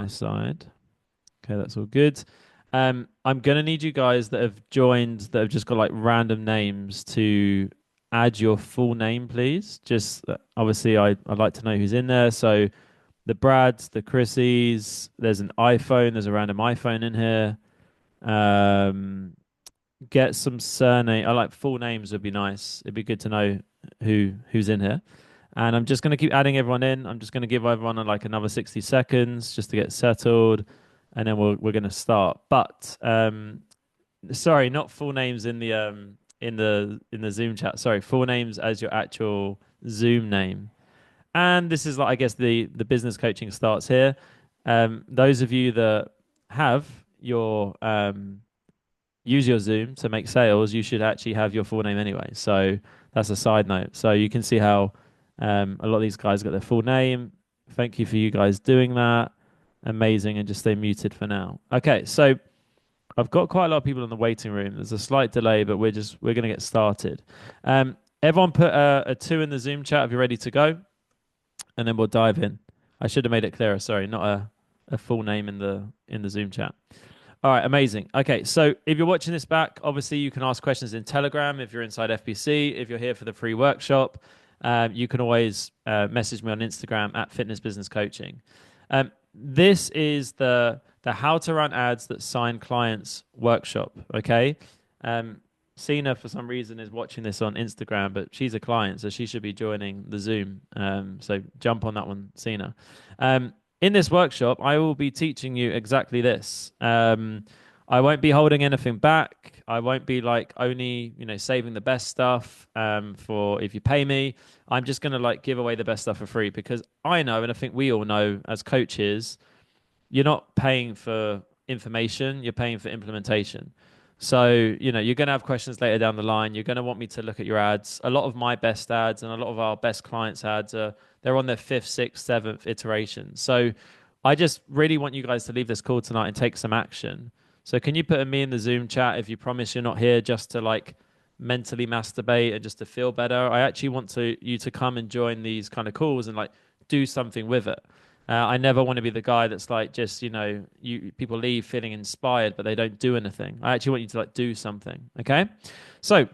my side. Okay, that's all good. I'm gonna need you guys that have joined that have just got like random names to add your full name, please. Just obviously, I'd like to know who's in there. So the Brads, the Chrissies, there's an iPhone, there's a random iPhone in here. Um, get some surname. I like full names would be nice. It'd be good to know who's in here. And I'm just going to keep adding everyone in. I'm just going to give everyone like another 60 seconds just to get settled, and then we're going to start. But sorry, not full names in the in the Zoom chat. Sorry, full names as your actual Zoom name. And this is like I guess the business coaching starts here. Those of you that have your use your Zoom to make sales, you should actually have your full name anyway. So that's a side note. So you can see how a lot of these guys got their full name. Thank you for you guys doing that. Amazing. And just stay muted for now. Okay, so I've got quite a lot of people in the waiting room. There's a slight delay, but we're gonna get started. Everyone put a two in the Zoom chat if you're ready to go, and then we'll dive in. I should have made it clearer. Sorry, not a full name in the Zoom chat. All right, amazing. Okay, so if you're watching this back, obviously you can ask questions in Telegram if you're inside FBC. If you're here for the free workshop, you can always message me on Instagram at Fitness Business Coaching. This is the How to Run Ads That Sign Clients workshop. Okay, Sina for some reason is watching this on Instagram, but she's a client, so she should be joining the Zoom. So jump on that one, Sina. In this workshop, I will be teaching you exactly this. I won't be holding anything back. I won't be like only, saving the best stuff for if you pay me. I'm just going to like give away the best stuff for free because I know, and I think we all know as coaches, you're not paying for information, you're paying for implementation. So, you're going to have questions later down the line. You're going to want me to look at your ads. A lot of my best ads and a lot of our best clients' ads they're on their fifth, sixth, seventh iteration. So I just really want you guys to leave this call tonight and take some action. So can you put a me in the Zoom chat if you promise you're not here just to like mentally masturbate and just to feel better? I actually want you to come and join these kind of calls and like do something with it. I never want to be the guy that's like just people leave feeling inspired but they don't do anything. I actually want you to like do something. Okay, so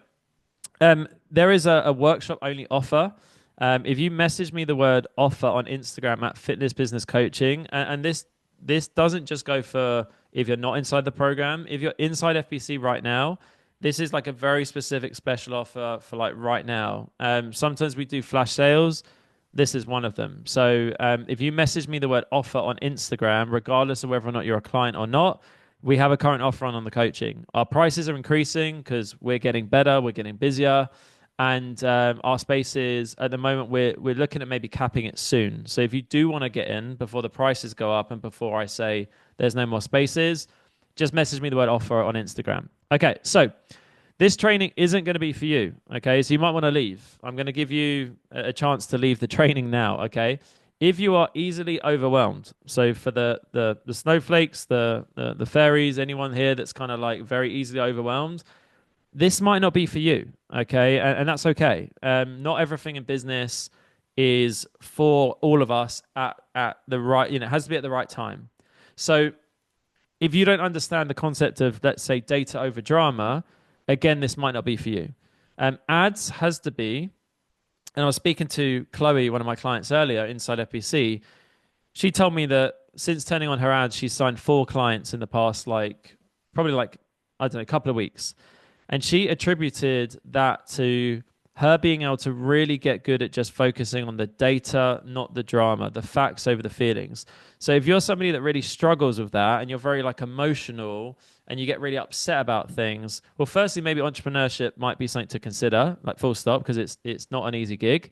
there is a workshop only offer. If you message me the word offer on Instagram at Fitness Business Coaching, and this doesn't just go for if you're not inside the program. If you're inside FBC right now, this is like a very specific special offer for like right now. Sometimes we do flash sales. This is one of them. So if you message me the word offer on Instagram, regardless of whether or not you're a client or not, we have a current offer on the coaching. Our prices are increasing because we're getting better, we're getting busier, and our spaces at the moment we're looking at maybe capping it soon. So if you do want to get in before the prices go up and before I say there's no more spaces, just message me the word offer on Instagram. Okay, so this training isn't going to be for you. Okay, so you might want to leave. I'm going to give you a chance to leave the training now. Okay, if you are easily overwhelmed, so for the snowflakes, the fairies, anyone here that's kind of like very easily overwhelmed, this might not be for you. Okay, and that's okay. Not everything in business is for all of us at the right. It has to be at the right time. So if you don't understand the concept of, let's say, data over drama, again, this might not be for you. Ads has to be, and I was speaking to Chloe, one of my clients earlier inside FBC. She told me that since turning on her ads, she's signed 4 clients in the past, probably I don't know, a couple of weeks. And she attributed that to her being able to really get good at just focusing on the data, not the drama, the facts over the feelings. So if you're somebody that really struggles with that and you're very like emotional and you get really upset about things, well, firstly, maybe entrepreneurship might be something to consider, like full stop, because it's not an easy gig.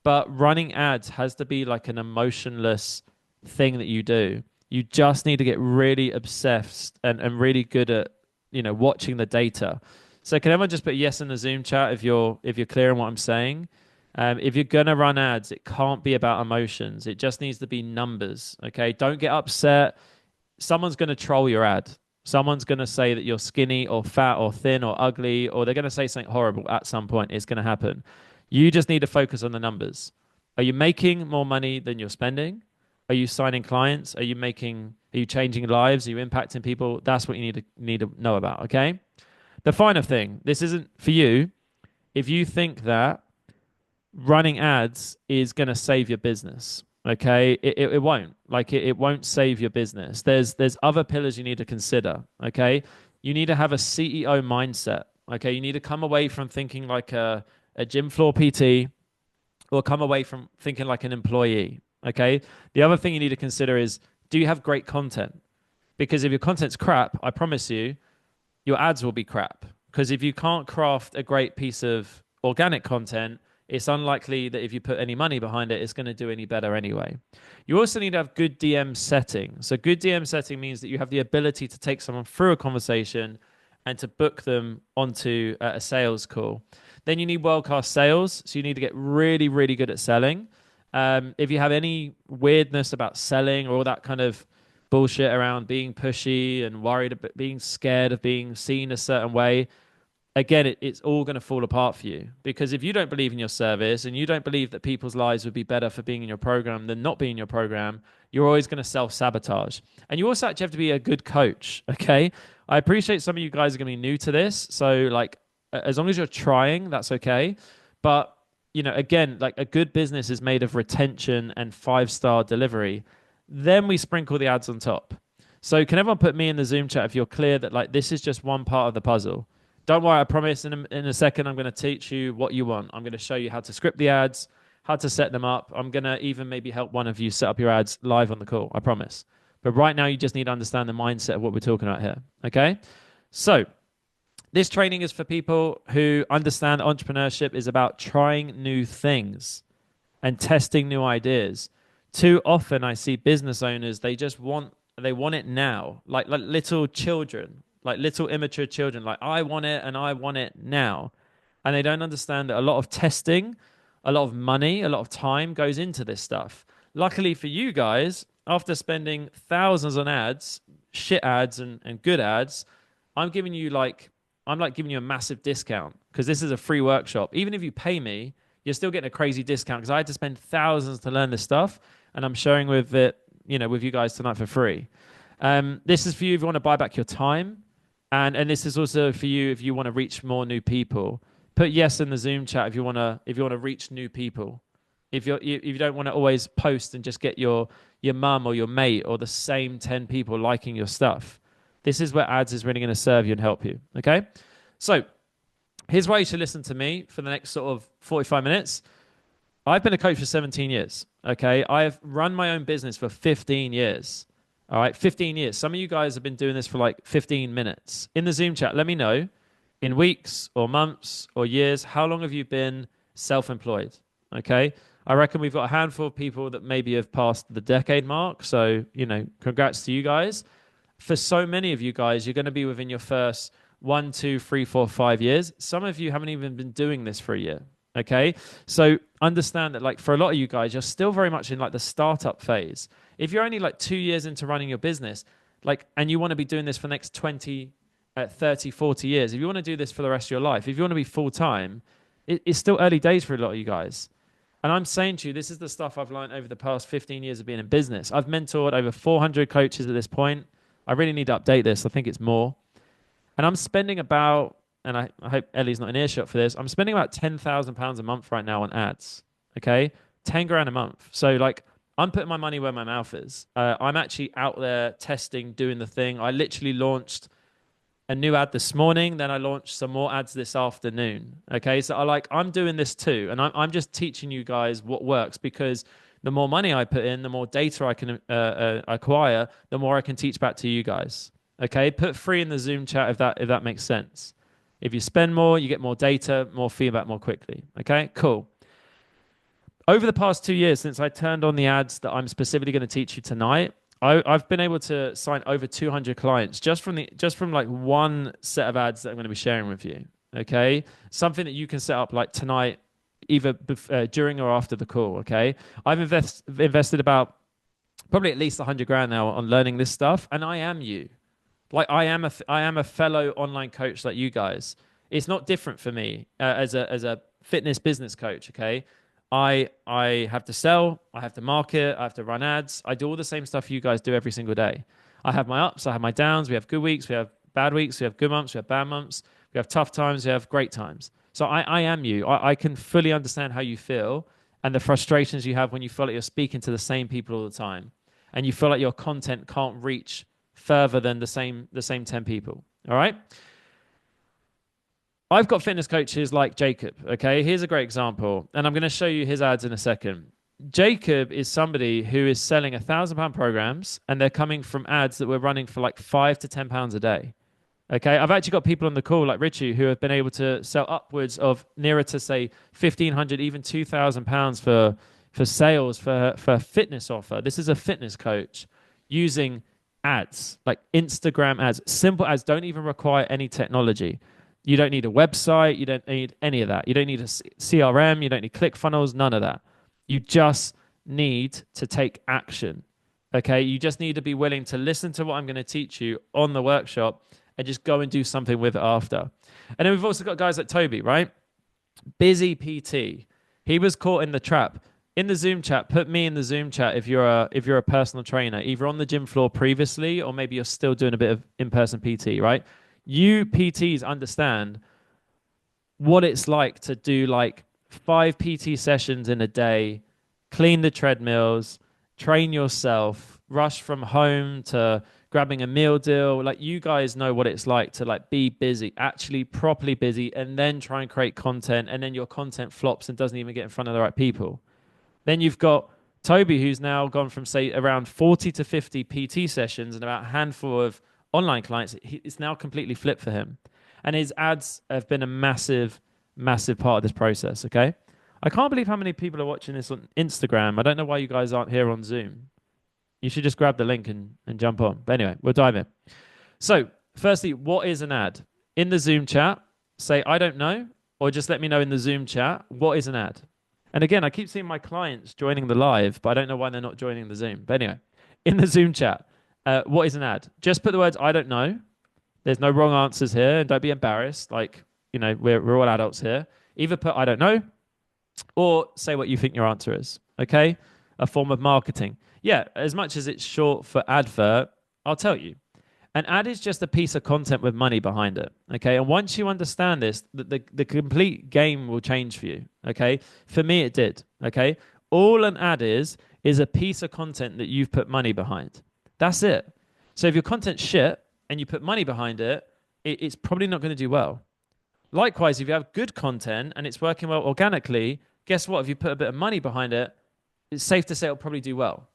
But running ads has to be like an emotionless thing that you do. You just need to get really obsessed and really good at, watching the data. So can everyone just put yes in the Zoom chat if you're clear on what I'm saying? If you're gonna run ads, it can't be about emotions. It just needs to be numbers. Okay, don't get upset. Someone's gonna troll your ad. Someone's gonna say that you're skinny or fat or thin or ugly, or they're gonna say something horrible at some point. It's gonna happen. You just need to focus on the numbers. Are you making more money than you're spending? Are you signing clients? Are you changing lives? Are you impacting people? That's what you need to know about. Okay. The final thing, this isn't for you. If you think that running ads is going to save your business, okay, it won't. Like it won't save your business. There's other pillars you need to consider. Okay. You need to have a CEO mindset. Okay. You need to come away from thinking like a gym floor PT or come away from thinking like an employee. Okay. The other thing you need to consider is, do you have great content? Because if your content's crap, I promise you, your ads will be crap. Because if you can't craft a great piece of organic content, it's unlikely that if you put any money behind it, it's going to do any better anyway. You also need to have good DM setting. So, good DM setting means that you have the ability to take someone through a conversation and to book them onto a sales call. Then you need world class sales. So, you need to get really, really good at selling. If you have any weirdness about selling or all that kind of bullshit around being pushy and worried about being scared of being seen a certain way, again, it's all going to fall apart for you. Because if you don't believe in your service and you don't believe that people's lives would be better for being in your program than not being in your program, you're always going to self-sabotage. And you also actually have to be a good coach. Okay. I appreciate some of you guys are going to be new to this. So like, as long as you're trying, that's okay. But again, like a good business is made of retention and 5-star delivery. Then we sprinkle the ads on top. So can everyone put me in the Zoom chat if you're clear that like this is just one part of the puzzle? Don't worry, I promise in a second I'm going to teach you what you want. I'm going to show you how to script the ads, how to set them up. I'm going to even maybe help one of you set up your ads live on the call, I promise. But right now you just need to understand the mindset of what we're talking about here, okay? So this training is for people who understand entrepreneurship is about trying new things and testing new ideas. Too often I see business owners, they want it now, like little children, like little immature children, like I want it and I want it now. And they don't understand that a lot of testing, a lot of money, a lot of time goes into this stuff. Luckily for you guys, after spending thousands on ads, shit ads and good ads, I'm giving you like I'm like giving you a massive discount because this is a free workshop. Even if you pay me, you're still getting a crazy discount because I had to spend thousands to learn this stuff, and I'm sharing with it, with you guys tonight for free. This is for you if you want to buy back your time, and this is also for you if you want to reach more new people. Put yes in the Zoom chat if you want to reach new people. If you don't want to always post and just get your mum or your mate or the same 10 people liking your stuff. This is where ads is really going to serve you and help you. Okay. So here's why you should listen to me for the next sort of 45 minutes. I've been a coach for 17 years. Okay. I've run my own business for 15 years. All right. 15 years. Some of you guys have been doing this for like 15 minutes. In the Zoom chat, let me know in weeks or months or years, how long have you been self-employed? Okay. I reckon we've got a handful of people that maybe have passed the decade mark. So, congrats to you guys. For so many of you guys, you're going to be within your first 1, 2, 3, 4, 5 years. Some of you haven't even been doing this for a year. Okay. So understand that like for a lot of you guys, you're still very much in like the startup phase. If you're only like 2 years into running your business, and you want to be doing this for the next 20, 30, 40 years, if you want to do this for the rest of your life, if you want to be full time, it's still early days for a lot of you guys. And I'm saying to you, this is the stuff I've learned over the past 15 years of being in business. I've mentored over 400 coaches at this point. I really need to update this. I think it's more. And I'm spending about, and I hope Ellie's not in earshot for this, I'm spending about £10,000 a month right now on ads. Okay? 10 grand a month. So like, I'm putting my money where my mouth is. I'm actually out there testing, doing the thing. I literally launched a new ad this morning. Then I launched some more ads this afternoon. Okay? So I'm doing this too. And I'm just teaching you guys what works because the more money I put in, the more data I can acquire, the more I can teach back to you guys. Okay, put free in the Zoom chat if that makes sense. If you spend more, you get more data, more feedback more quickly. Okay, cool. Over the past 2 years, since I turned on the ads that I'm specifically going to teach you tonight, I've been able to sign over 200 clients just from like one set of ads that I'm going to be sharing with you. Okay, something that you can set up like tonight, either during or after the call. Okay, I've invested about probably at least 100 grand now on learning this stuff, and I am you. Like I am a fellow online coach like you guys. It's not different for me as a fitness business coach. Okay, I have to sell, I have to market, I have to run ads. I do all the same stuff you guys do every single day. I have my ups, I have my downs. We have good weeks, we have bad weeks, we have good months, we have bad months, we have tough times, we have great times. So I am you. I can fully understand how you feel and the frustrations you have when you feel like you're speaking to the same people all the time and you feel like your content can't reach further than the same 10 people. All right. I've got fitness coaches like Jacob. Okay, here's a great example, and I'm going to show you his ads in a second. Jacob is somebody who is selling £1,000 programs, and they're coming from ads that we're running for like £5 to £10 a day. Okay, I've actually got people on the call like Richie who have been able to sell upwards of nearer to say 1,500, even £2,000 for sales for a fitness offer. This is a fitness coach using ads, like Instagram ads, simple ads, don't even require any technology. You don't need a website. You don't need any of that. You don't need a CRM. You don't need ClickFunnels, none of that. You just need to take action. Okay. You just need to be willing to listen to what I'm going to teach you on the workshop and just go and do something with it after. And then we've also got guys like Toby, right? Busy PT. He was caught in the trap. In the Zoom chat, put me in the Zoom chat if you're a personal trainer, either on the gym floor previously or maybe you're still doing a bit of in-person PT, right? You PTs understand what it's like to do like 5 PT sessions in a day, clean the treadmills, train yourself, rush from home to grabbing a meal deal. Like you guys know what it's like to like be busy, actually properly busy, and then try and create content, and then your content flops and doesn't even get in front of the right people. Then you've got Toby, who's now gone from say around 40 to 50 PT sessions and about a handful of online clients. It's now completely flipped for him. And his ads have been a massive, massive part of this process. Okay. I can't believe how many people are watching this on Instagram. I don't know why you guys aren't here on Zoom. You should just grab the link and jump on. But anyway, we'll dive in. So, firstly, what is an ad? In the Zoom chat, say, I don't know, or just let me know in the Zoom chat, what is an ad? And again, I keep seeing my clients joining the live, but I don't know why they're not joining the Zoom. But anyway, in the Zoom chat, what is an ad? Just put the words, I don't know. There's no wrong answers here. And don't be embarrassed. Like, you know, we're all adults here. Either put, I don't know, or say what you think your answer is. Okay. A form of marketing. Yeah. As much as it's short for advert, I'll tell you. An ad is just a piece of content with money behind it. Okay. And once you understand this, the complete game will change for you. Okay. For me, it did. Okay. All an ad is a piece of content that you've put money behind. That's it. So if your content's shit and you put money behind it, it's probably not going to do well. Likewise, if you have good content and it's working well organically, guess what? If you put a bit of money behind it, it's safe to say it'll probably do well.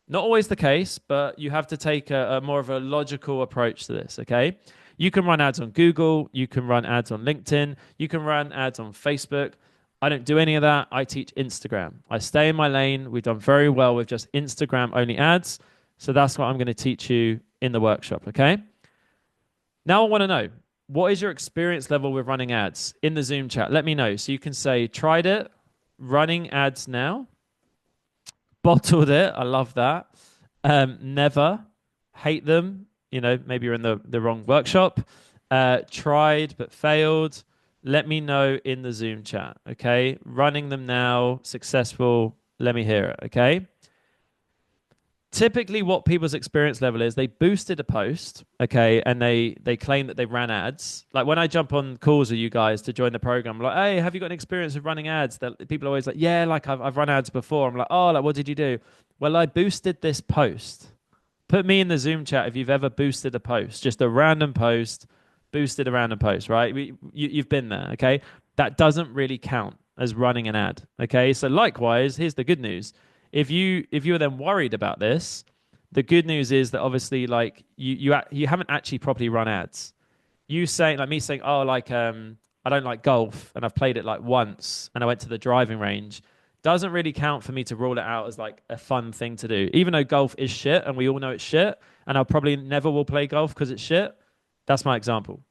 Not always the case, but you have to take a more of a logical approach to this, okay? You can run ads on Google. You can run ads on LinkedIn. You can run ads on Facebook. I don't do any of that. I teach Instagram. I stay in my lane. We've done very well with just Instagram-only ads. So that's what I'm going to teach you in the workshop, okay? Now I want to know, what is your experience level with running ads in the Zoom chat? Let me know. So you can say, tried it, running ads now, bottled it. I love that. Never, hate them. You know, maybe you're in the wrong workshop. Tried but failed. Let me know in the Zoom chat, okay? Running them now, successful. Let me hear it, okay? Typically what people's experience level is, they boosted a post, okay, and they claim that they ran ads. Like when I jump on calls with you guys to join the program, I'm like, hey, have you got an experience of running ads? That people are always like, yeah, like I've run ads before. I'm like, oh, like what did you do? Well, I boosted this post. Put me in the Zoom chat if you've ever boosted a post, just a random post, boosted a random post, right? You've been there, okay? That doesn't really count as running an ad, okay? So likewise, here's the good news. If you're then worried about this, the good news is that obviously like you haven't actually properly run ads. You saying like me saying, oh, like I don't like golf and I've played it like once and I went to the driving range, doesn't really count for me to rule it out as like a fun thing to do. Even though golf is shit and we all know it's shit, and I probably never will play golf because it's shit. That's my example.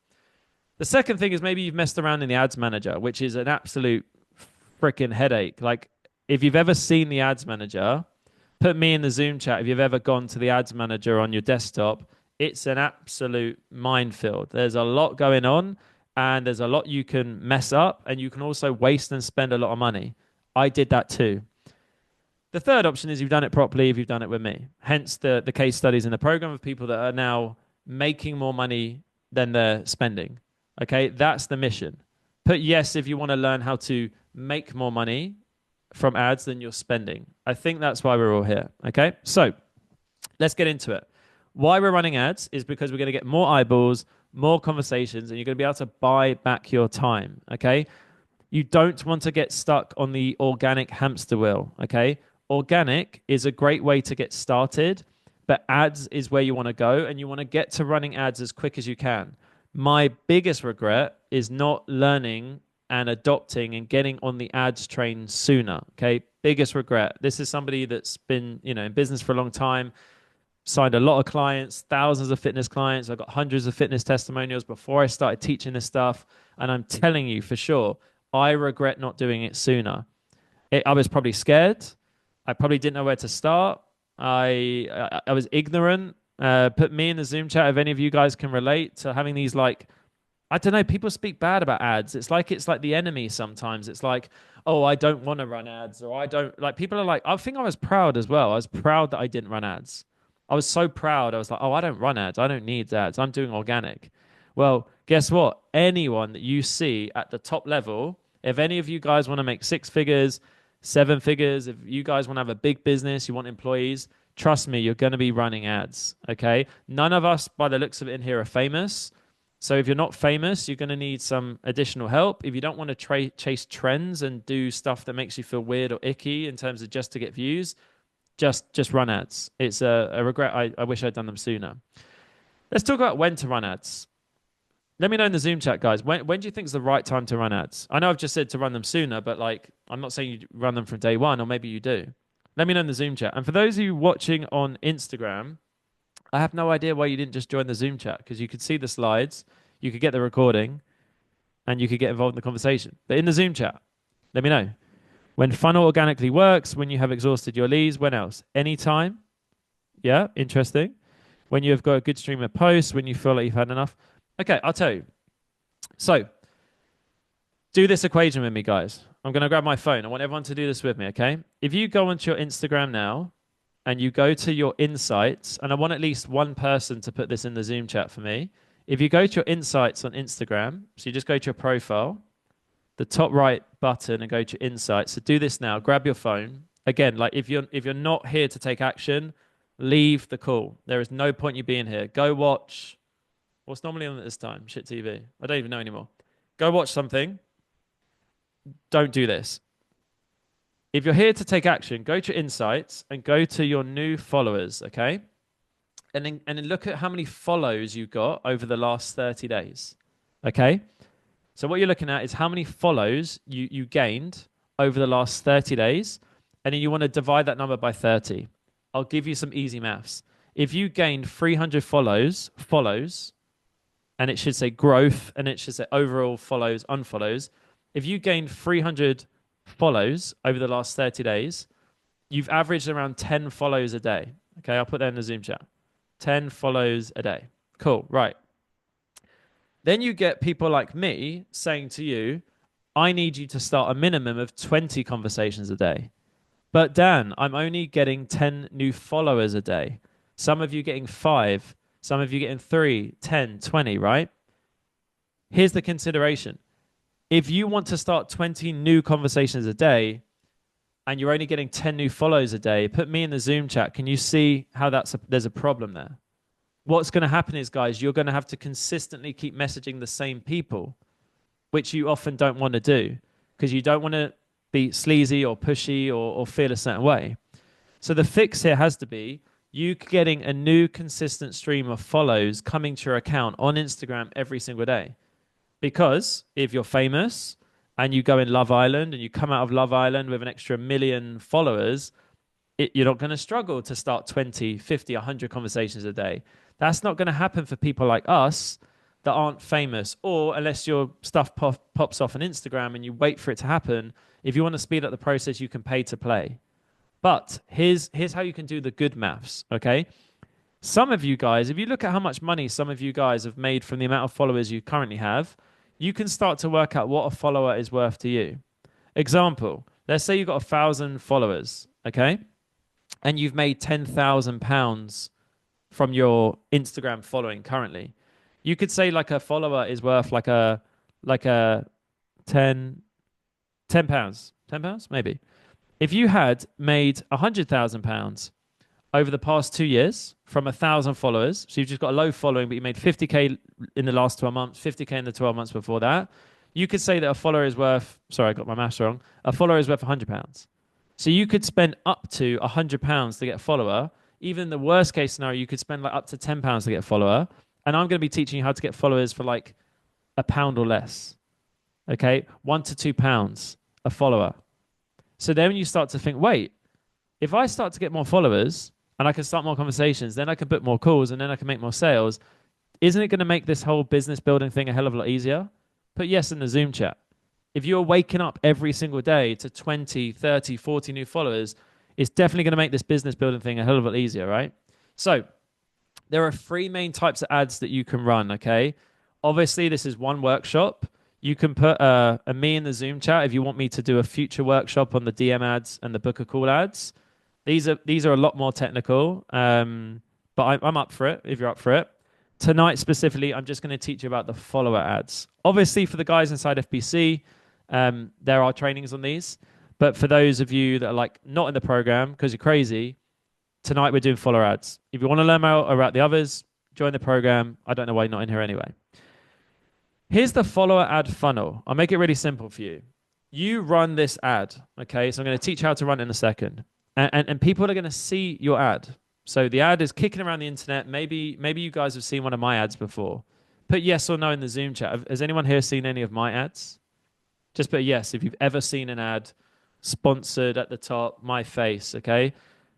The second thing is maybe you've messed around in the ads manager, which is an absolute freaking headache. Like if you've ever seen the ads manager, put me in the Zoom chat. If you've ever gone to the ads manager on your desktop, it's an absolute minefield. There's a lot going on and there's a lot you can mess up, and you can also waste and spend a lot of money. I did that too. The third option is you've done it properly if you've done it with me. Hence the case studies in the program of people that are now making more money than they're spending. Okay, that's the mission. Put yes if you want to learn how to make more money from ads than you're spending. I think that's why we're all here. Okay, so let's get into it. Why we're running ads is because we're going to get more eyeballs, more conversations, and you're going to be able to buy back your time. Okay, you don't want to get stuck on the organic hamster wheel. Okay, organic is a great way to get started, but ads is where you want to go, and you want to get to running ads as quick as you can. My biggest regret is not learning and adopting and getting on the ads train sooner. Okay, biggest regret. This is somebody that's been, in business for a long time, signed a lot of clients, thousands of fitness clients. I got hundreds of fitness testimonials before I started teaching this stuff, and I'm telling you for sure, I regret not doing it sooner. I was probably scared. I probably didn't know where to start. I was ignorant. Put me in the Zoom chat if any of you guys can relate to having these, like, I don't know, people speak bad about ads. It's like the enemy sometimes. It's like, oh, I don't want to run ads, or I don't, like, people are like, I think I was proud as well. I was proud that I didn't run ads. I was so proud. I was like, oh, I don't run ads. I don't need ads. I'm doing organic. Well, guess what? Anyone that you see at the top level, if any of you guys want to make 6 figures, 7 figures, if you guys want to have a big business, you want employees, trust me, you're going to be running ads. Okay. None of us, by the looks of it in here, are famous. So if you're not famous, you're going to need some additional help. If you don't want to chase trends and do stuff that makes you feel weird or icky in terms of just to get views, just run ads. It's a regret. I wish I'd done them sooner. Let's talk about when to run ads. Let me know in the Zoom chat, guys. When do you think is the right time to run ads? I know I've just said to run them sooner, but like, I'm not saying you run them from day one, or maybe you do. Let me know in the Zoom chat. And for those of you watching on Instagram, I have no idea why you didn't just join the Zoom chat, because you could see the slides, you could get the recording, and you could get involved in the conversation. But in the Zoom chat, let me know. When funnel organically works, when you have exhausted your leads, when else? Anytime. Yeah, interesting. When you have got a good stream of posts, when you feel like you've had enough. Okay, I'll tell you. So, do this equation with me, guys. I'm going to grab my phone. I want everyone to do this with me, okay? If you go onto your Instagram now and you go to your insights, and I want at least one person to put this in the Zoom chat for me. If you go to your insights on Instagram, so you just go to your profile, the top right button, and go to your insights. So do this now. Grab your phone. Again, like if you're not here to take action, leave the call. There is no point you being here. Go watch. What's normally on at this time? Shit TV. I don't even know anymore. Go watch something. Don't do this. If you're here to take action, go to insights and go to your new followers, okay? And then look at how many follows you got over the last 30 days, okay? So what you're looking at is how many follows you gained over the last 30 days, and then you want to divide that number by 30. I'll give you some easy maths. If you gained 300 follows, and it should say growth, and it should say overall follows, unfollows. If you gained 300 follows over the last 30 days, you've averaged around 10 follows a day. Okay, I'll put that in the Zoom chat. 10 follows a day. Cool, right. Then you get people like me saying to you, I need you to start a minimum of 20 conversations a day. But Dan, I'm only getting 10 new followers a day. Some of you getting 5, some of you getting 3, 10, 20, right? Here's the consideration. If you want to start 20 new conversations a day and you're only getting 10 new follows a day, put me in the Zoom chat. Can you see how there's a problem there? What's going to happen is, guys, you're going to have to consistently keep messaging the same people, which you often don't want to do because you don't want to be sleazy or pushy or feel a certain way. So the fix here has to be you getting a new consistent stream of follows coming to your account on Instagram every single day. Because if you're famous and you go in Love Island and you come out of Love Island with an extra 1 million followers, you're not going to struggle to start 20, 50, 100 conversations a day. That's not going to happen for people like us that aren't famous, or unless your stuff pops off on Instagram and you wait for it to happen. If you want to speed up the process, you can pay to play. But here's how you can do the good maths, okay? Some of you guys, if you look at how much money some of you guys have made from the amount of followers you currently have, you can start to work out what a follower is worth to you. Example, Let's say you've got 1,000 followers, okay? And you've made £10,000 from your Instagram following currently. You could say like a follower is worth like a 10, £10, £10 maybe. If you had made £100,000 over the past 2 years from 1,000 followers, so you've just got a low following, but you made 50K in the last 12 months, 50K in the 12 months before that, you could say that a follower is worth, sorry, I got my maths wrong, a follower is worth £100. So you could spend up to £100 to get a follower. Even in the worst case scenario, you could spend like up to £10 to get a follower. And I'm going to be teaching you how to get followers for like £1 or less. Okay, £1 to £2 a follower. So then you start to think, wait, if I start to get more followers and I can start more conversations, then I can book more calls and then I can make more sales. Isn't it going to make this whole business building thing a hell of a lot easier? Put yes in the Zoom chat. If you're waking up every single day to 20, 30, 40 new followers, it's definitely going to make this business building thing a hell of a lot easier, right? So there are three main types of ads that you can run, okay? Obviously, this is one workshop. You can put a me in the Zoom chat if you want me to do a future workshop on the DM ads and the book a call ads. These are a lot more technical, but I'm up for it if you're up for it. Tonight specifically, I'm just going to teach you about the follower ads. Obviously, for the guys inside FBC, there are trainings on these. But for those of you that are like not in the program because you're crazy, tonight we're doing follower ads. If you want to learn more about the others, join the program. I don't know why you're not in here anyway. Here's the follower ad funnel. I'll make it really simple for you. You run this ad, okay? So I'm going to teach you how to run it in a second. And people are going to see your ad. So the ad is kicking around the internet. Maybe you guys have seen one of my ads before. Put yes or no in the Zoom chat. Has anyone here seen any of my ads? Just put yes if you've ever seen an ad sponsored at the top, my face, okay?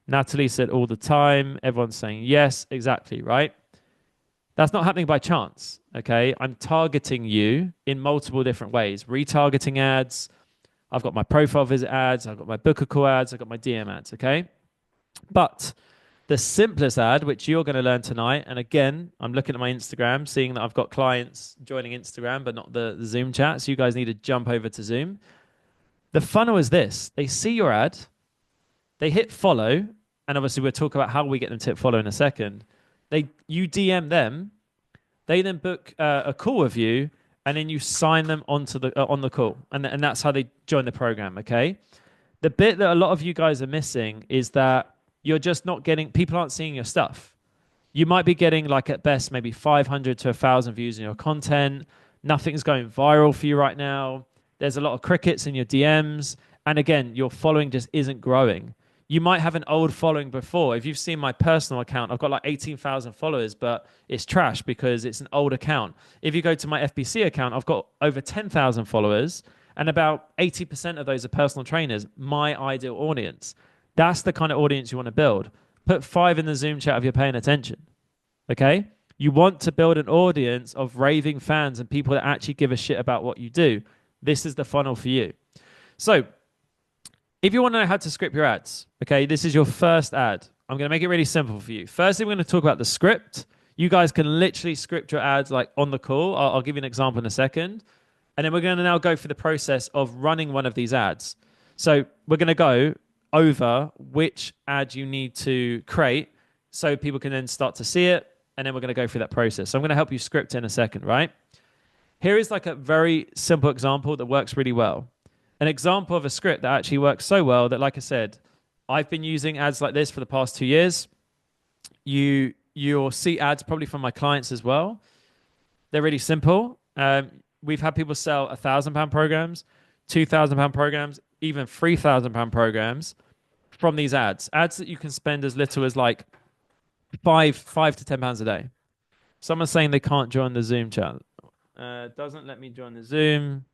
Natalie said all the time. Everyone's saying yes, exactly, right? That's not happening by chance, okay? I'm targeting you in multiple different ways. Retargeting ads. I've got my profile visit ads. I've got my book a call ads. I've got my DM ads, okay? But the simplest ad, which you're going to learn tonight, and again, I'm looking at my Instagram, seeing that I've got clients joining Instagram, but not the Zoom chat, so you guys need to jump over to Zoom. The funnel is this. They see your ad. They hit follow, and obviously we'll talk about how we get them to hit follow in a second. You DM them, they then book a call with you, and then you sign them onto on the call, and that's how they join the program. Okay, the bit that a lot of you guys are missing is that you're just not getting, people aren't seeing your stuff. You might be getting like at best maybe 500 to 1,000 views in your content. Nothing's going viral for you right now. There's a lot of crickets in your DMs, and again, your following just isn't growing. You might have an old following before. If you've seen my personal account, I've got like 18,000 followers, but it's trash because it's an old account. If you go to my FBC account, I've got over 10,000 followers, and about 80% of those are personal trainers, my ideal audience. That's the kind of audience you want to build. Put 5 in the Zoom chat if you're paying attention, okay? You want to build an audience of raving fans and people that actually give a shit about what you do. This is the funnel for you. So, if you want to know how to script your ads, okay, this is your first ad. I'm going to make it really simple for you. Firstly, we're going to talk about the script. You guys can literally script your ads like on the call. I'll give you an example in a second. And then we're going to now go through the process of running one of these ads. So we're going to go over which ad you need to create so people can then start to see it. And then we're going to go through that process. So I'm going to help you script in a second, right? Here is like a very simple example that works really well. An example of a script that actually works so well that, like I said, I've been using ads like this for the past 2 years. You'll see ads probably from my clients as well. They're really simple. We've had people sell £1,000 programs, £2,000 programs, even £3,000 programs from these ads. Ads that you can spend as little as like five to £10 a day. Someone's saying they can't join the Zoom chat. Doesn't let me join the Zoom.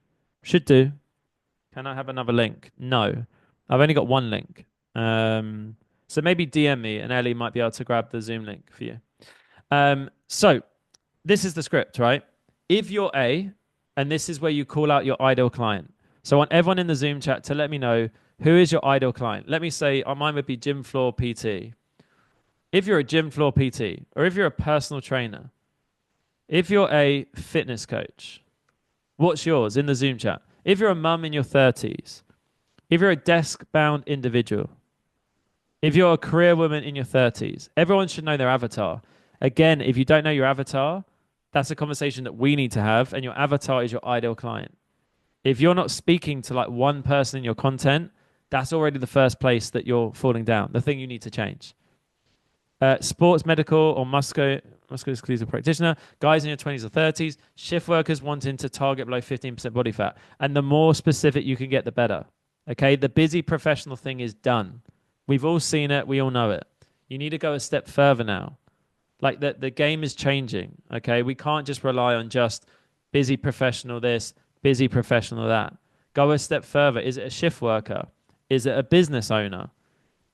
Should do. Can I have another link? No. I've only got one link. So maybe DM me and Ellie might be able to grab the Zoom link for you. So this is the script, right? If you're and this is where you call out your ideal client. So I want everyone in the Zoom chat to let me know who is your ideal client. Let me say, mine would be Gym Floor PT. If you're a gym floor PT, or if you're a personal trainer, if you're a fitness coach, what's yours in the Zoom chat? If you're a mum in your 30s, If you're a desk-bound individual, if you're a career woman in your 30s, everyone should know their avatar. Again, if you don't know your avatar, that's a conversation that we need to have, and your avatar is your ideal client. If you're not speaking to like one person in your content, that's already the first place that you're falling down, the thing you need to change. Sports, medical, or musculoskeletal practitioner, guys in your 20s or 30s, shift workers wanting to target below 15% body fat. And the more specific you can get, the better. Okay, the busy professional thing is done. We've all seen it, we all know it. You need to go a step further now. Like the game is changing. Okay, we can't just rely on just busy professional this, busy professional that. Go a step further. Is it a shift worker? Is it a business owner?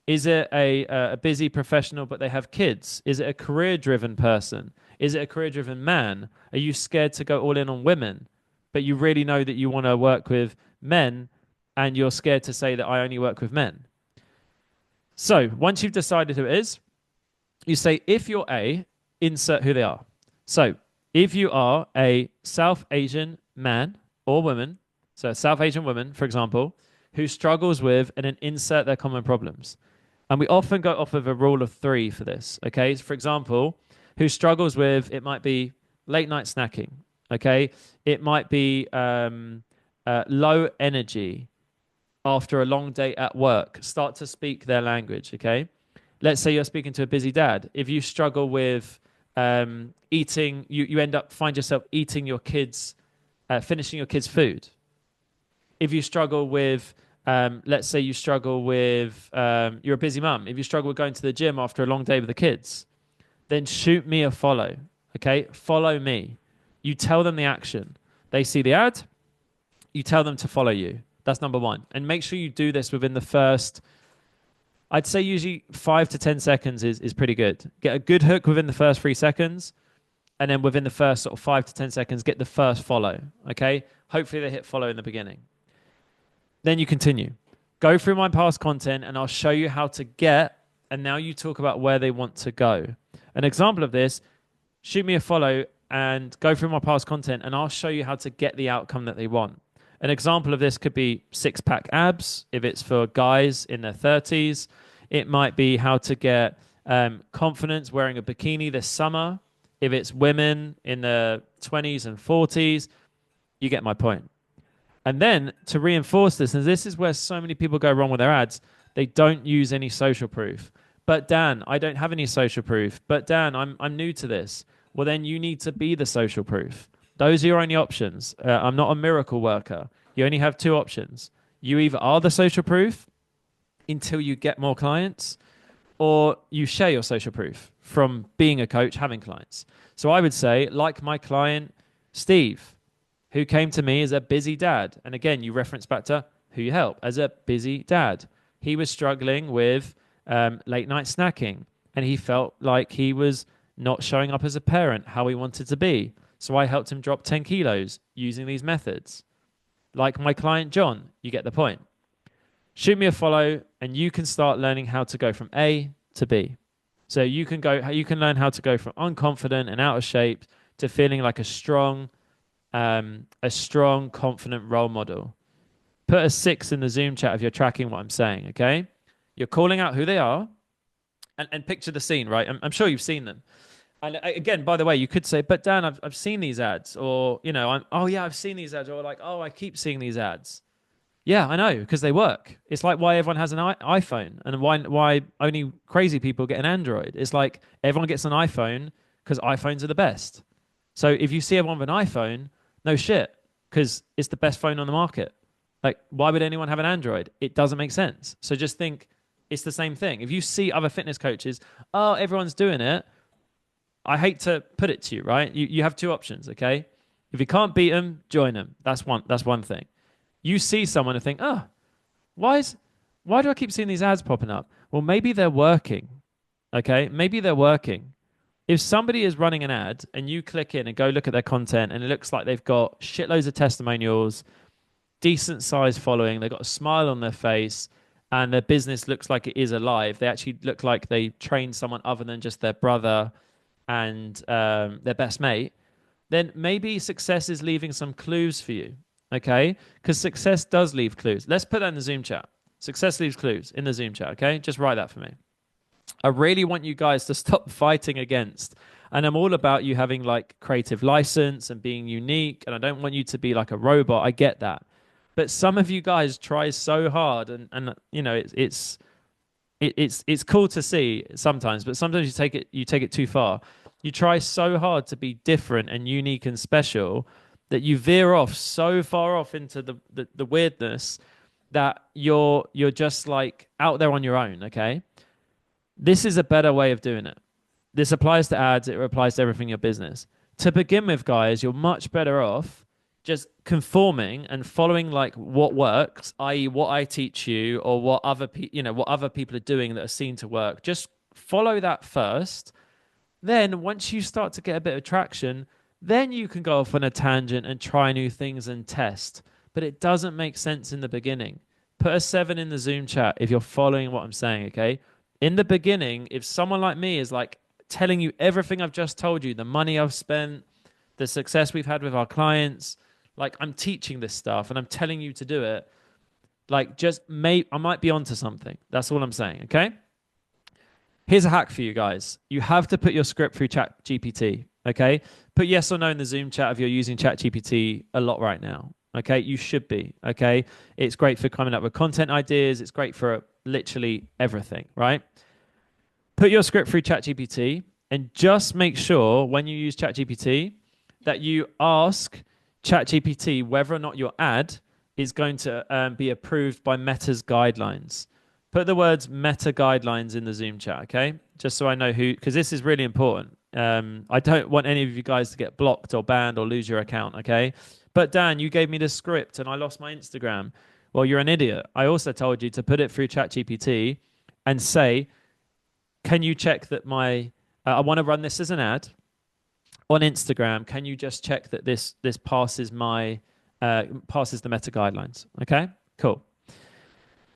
Is it a busy professional, but they have kids? Is it a career-driven person? Is it a career-driven man? Are you scared to go all in on women, but you really know that you want to work with men, and you're scared to say that I only work with men? So once you've decided who it is, you say, if you're A, insert who they are. So if you are a South Asian man or woman, so a South Asian woman, for example, who struggles with, and then insert their common problems. And we often go off of a rule of three for this, okay? For example, who struggles with, it might be late night snacking, okay? It might be low energy after a long day at work. Start to speak their language, okay? Let's say you're speaking to a busy dad. If you struggle with eating, you find yourself eating your kids, finishing your kids' food. If you struggle with let's say you struggle with, you're a busy mum. If you struggle with going to the gym after a long day with the kids, then shoot me a follow, okay? Follow me. You tell them the action. They see the ad, you tell them to follow you. That's number one. And make sure you do this within the first, I'd say usually 5 to 10 seconds is pretty good. Get a good hook within the first 3 seconds, and then within the first sort of 5 to 10 seconds, get the first follow, okay? Hopefully they hit follow in the beginning. Then you continue. Go through my past content and I'll show you how to get, and now you talk about where they want to go. An example of this, shoot me a follow and go through my past content and I'll show you how to get the outcome that they want. An example of this could be 6-pack abs, if it's for guys in their 30s. It might be how to get confidence wearing a bikini this summer. If it's women in their 20s and 40s, you get my point. And then to reinforce this, and this is where so many people go wrong with their ads, they don't use any social proof. But Dan, I don't have any social proof. But Dan, I'm new to this. Well, then you need to be the social proof. Those are your only options. I'm not a miracle worker. You only have 2 options. You either are the social proof until you get more clients, or you share your social proof from being a coach, having clients. So I would say, like my client, Steve, who came to me as a busy dad. And again, you reference back to who you help as a busy dad. He was struggling with late night snacking, and he felt like he was not showing up as a parent how he wanted to be. So I helped him drop 10 kilos using these methods. Like my client, John, you get the point. Shoot me a follow and you can start learning how to go from A to B. So you can learn how to go from unconfident and out of shape to feeling like a strong, confident role model. Put a 6 in the Zoom chat if you're tracking what I'm saying, okay? You're calling out who they are and picture the scene, right? I'm sure you've seen them. And again, by the way, you could say, but Dan, I've seen these ads, or, you know, I've seen these ads, or like, I keep seeing these ads. Yeah, I know, because they work. It's like why everyone has an iPhone and why only crazy people get an Android. It's like everyone gets an iPhone because iPhones are the best. So if you see everyone with an iPhone, no shit, because it's the best phone on the market. Like, why would anyone have an Android? It doesn't make sense. So just think it's the same thing. If you see other fitness coaches, everyone's doing it, I hate to put it to you, right? You have 2 options, okay? If you can't beat them, join them. That's one thing. You see someone and think, why do I keep seeing these ads popping up? Well, maybe they're working, okay? Maybe they're working. If somebody is running an ad and you click in and go look at their content and it looks like they've got shitloads of testimonials, decent size following, they've got a smile on their face, and their business looks like it is alive. They actually look like they trained someone other than just their brother and their best mate, then maybe success is leaving some clues for you. Okay? Because success does leave clues. Let's put that in the Zoom chat. Success leaves clues in the Zoom chat. Okay? Just write that for me. I really want you guys to stop fighting against. And I'm all about you having like creative license and being unique. And I don't want you to be like a robot. I get that. But some of you guys try so hard, and you know it's cool to see sometimes, but sometimes you take it too far. You try so hard to be different and unique and special that you veer off so far off into the weirdness that you're just like out there on your own. Okay, this is a better way of doing it. This applies to ads, it applies to everything in your business. To begin with, guys, you're much better off just conforming and following like what works, i.e., what I teach you or what what other people are doing that are seen to work. Just follow that first. Then once you start to get a bit of traction, then you can go off on a tangent and try new things and test. But it doesn't make sense in the beginning. Put a 7 in the Zoom chat if you're following what I'm saying, okay? In the beginning, if someone like me is like telling you everything I've just told you, the money I've spent, the success we've had with our clients, like I'm teaching this stuff and I'm telling you to do it, like I might be onto something. That's all I'm saying, okay? Here's a hack for you guys. You have to put your script through Chat GPT, okay? Put yes or no in the Zoom chat if you're using Chat GPT a lot right now, okay? You should be, okay? It's great for coming up with content ideas. It's great for literally everything, right? Put your script through ChatGPT and just make sure when you use ChatGPT that you ask ChatGPT whether or not your ad is going to be approved by Meta's guidelines. Put the words Meta guidelines in the Zoom chat, okay? Just so I know who, because this is really important. I don't want any of you guys to get blocked or banned or lose your account, okay? But Dan, you gave me the script and I lost my Instagram. Well, you're an idiot. I also told you to put it through ChatGPT and say, can you check that I want to run this as an ad on Instagram. Can you just check that this passes passes the Meta guidelines? Okay, cool.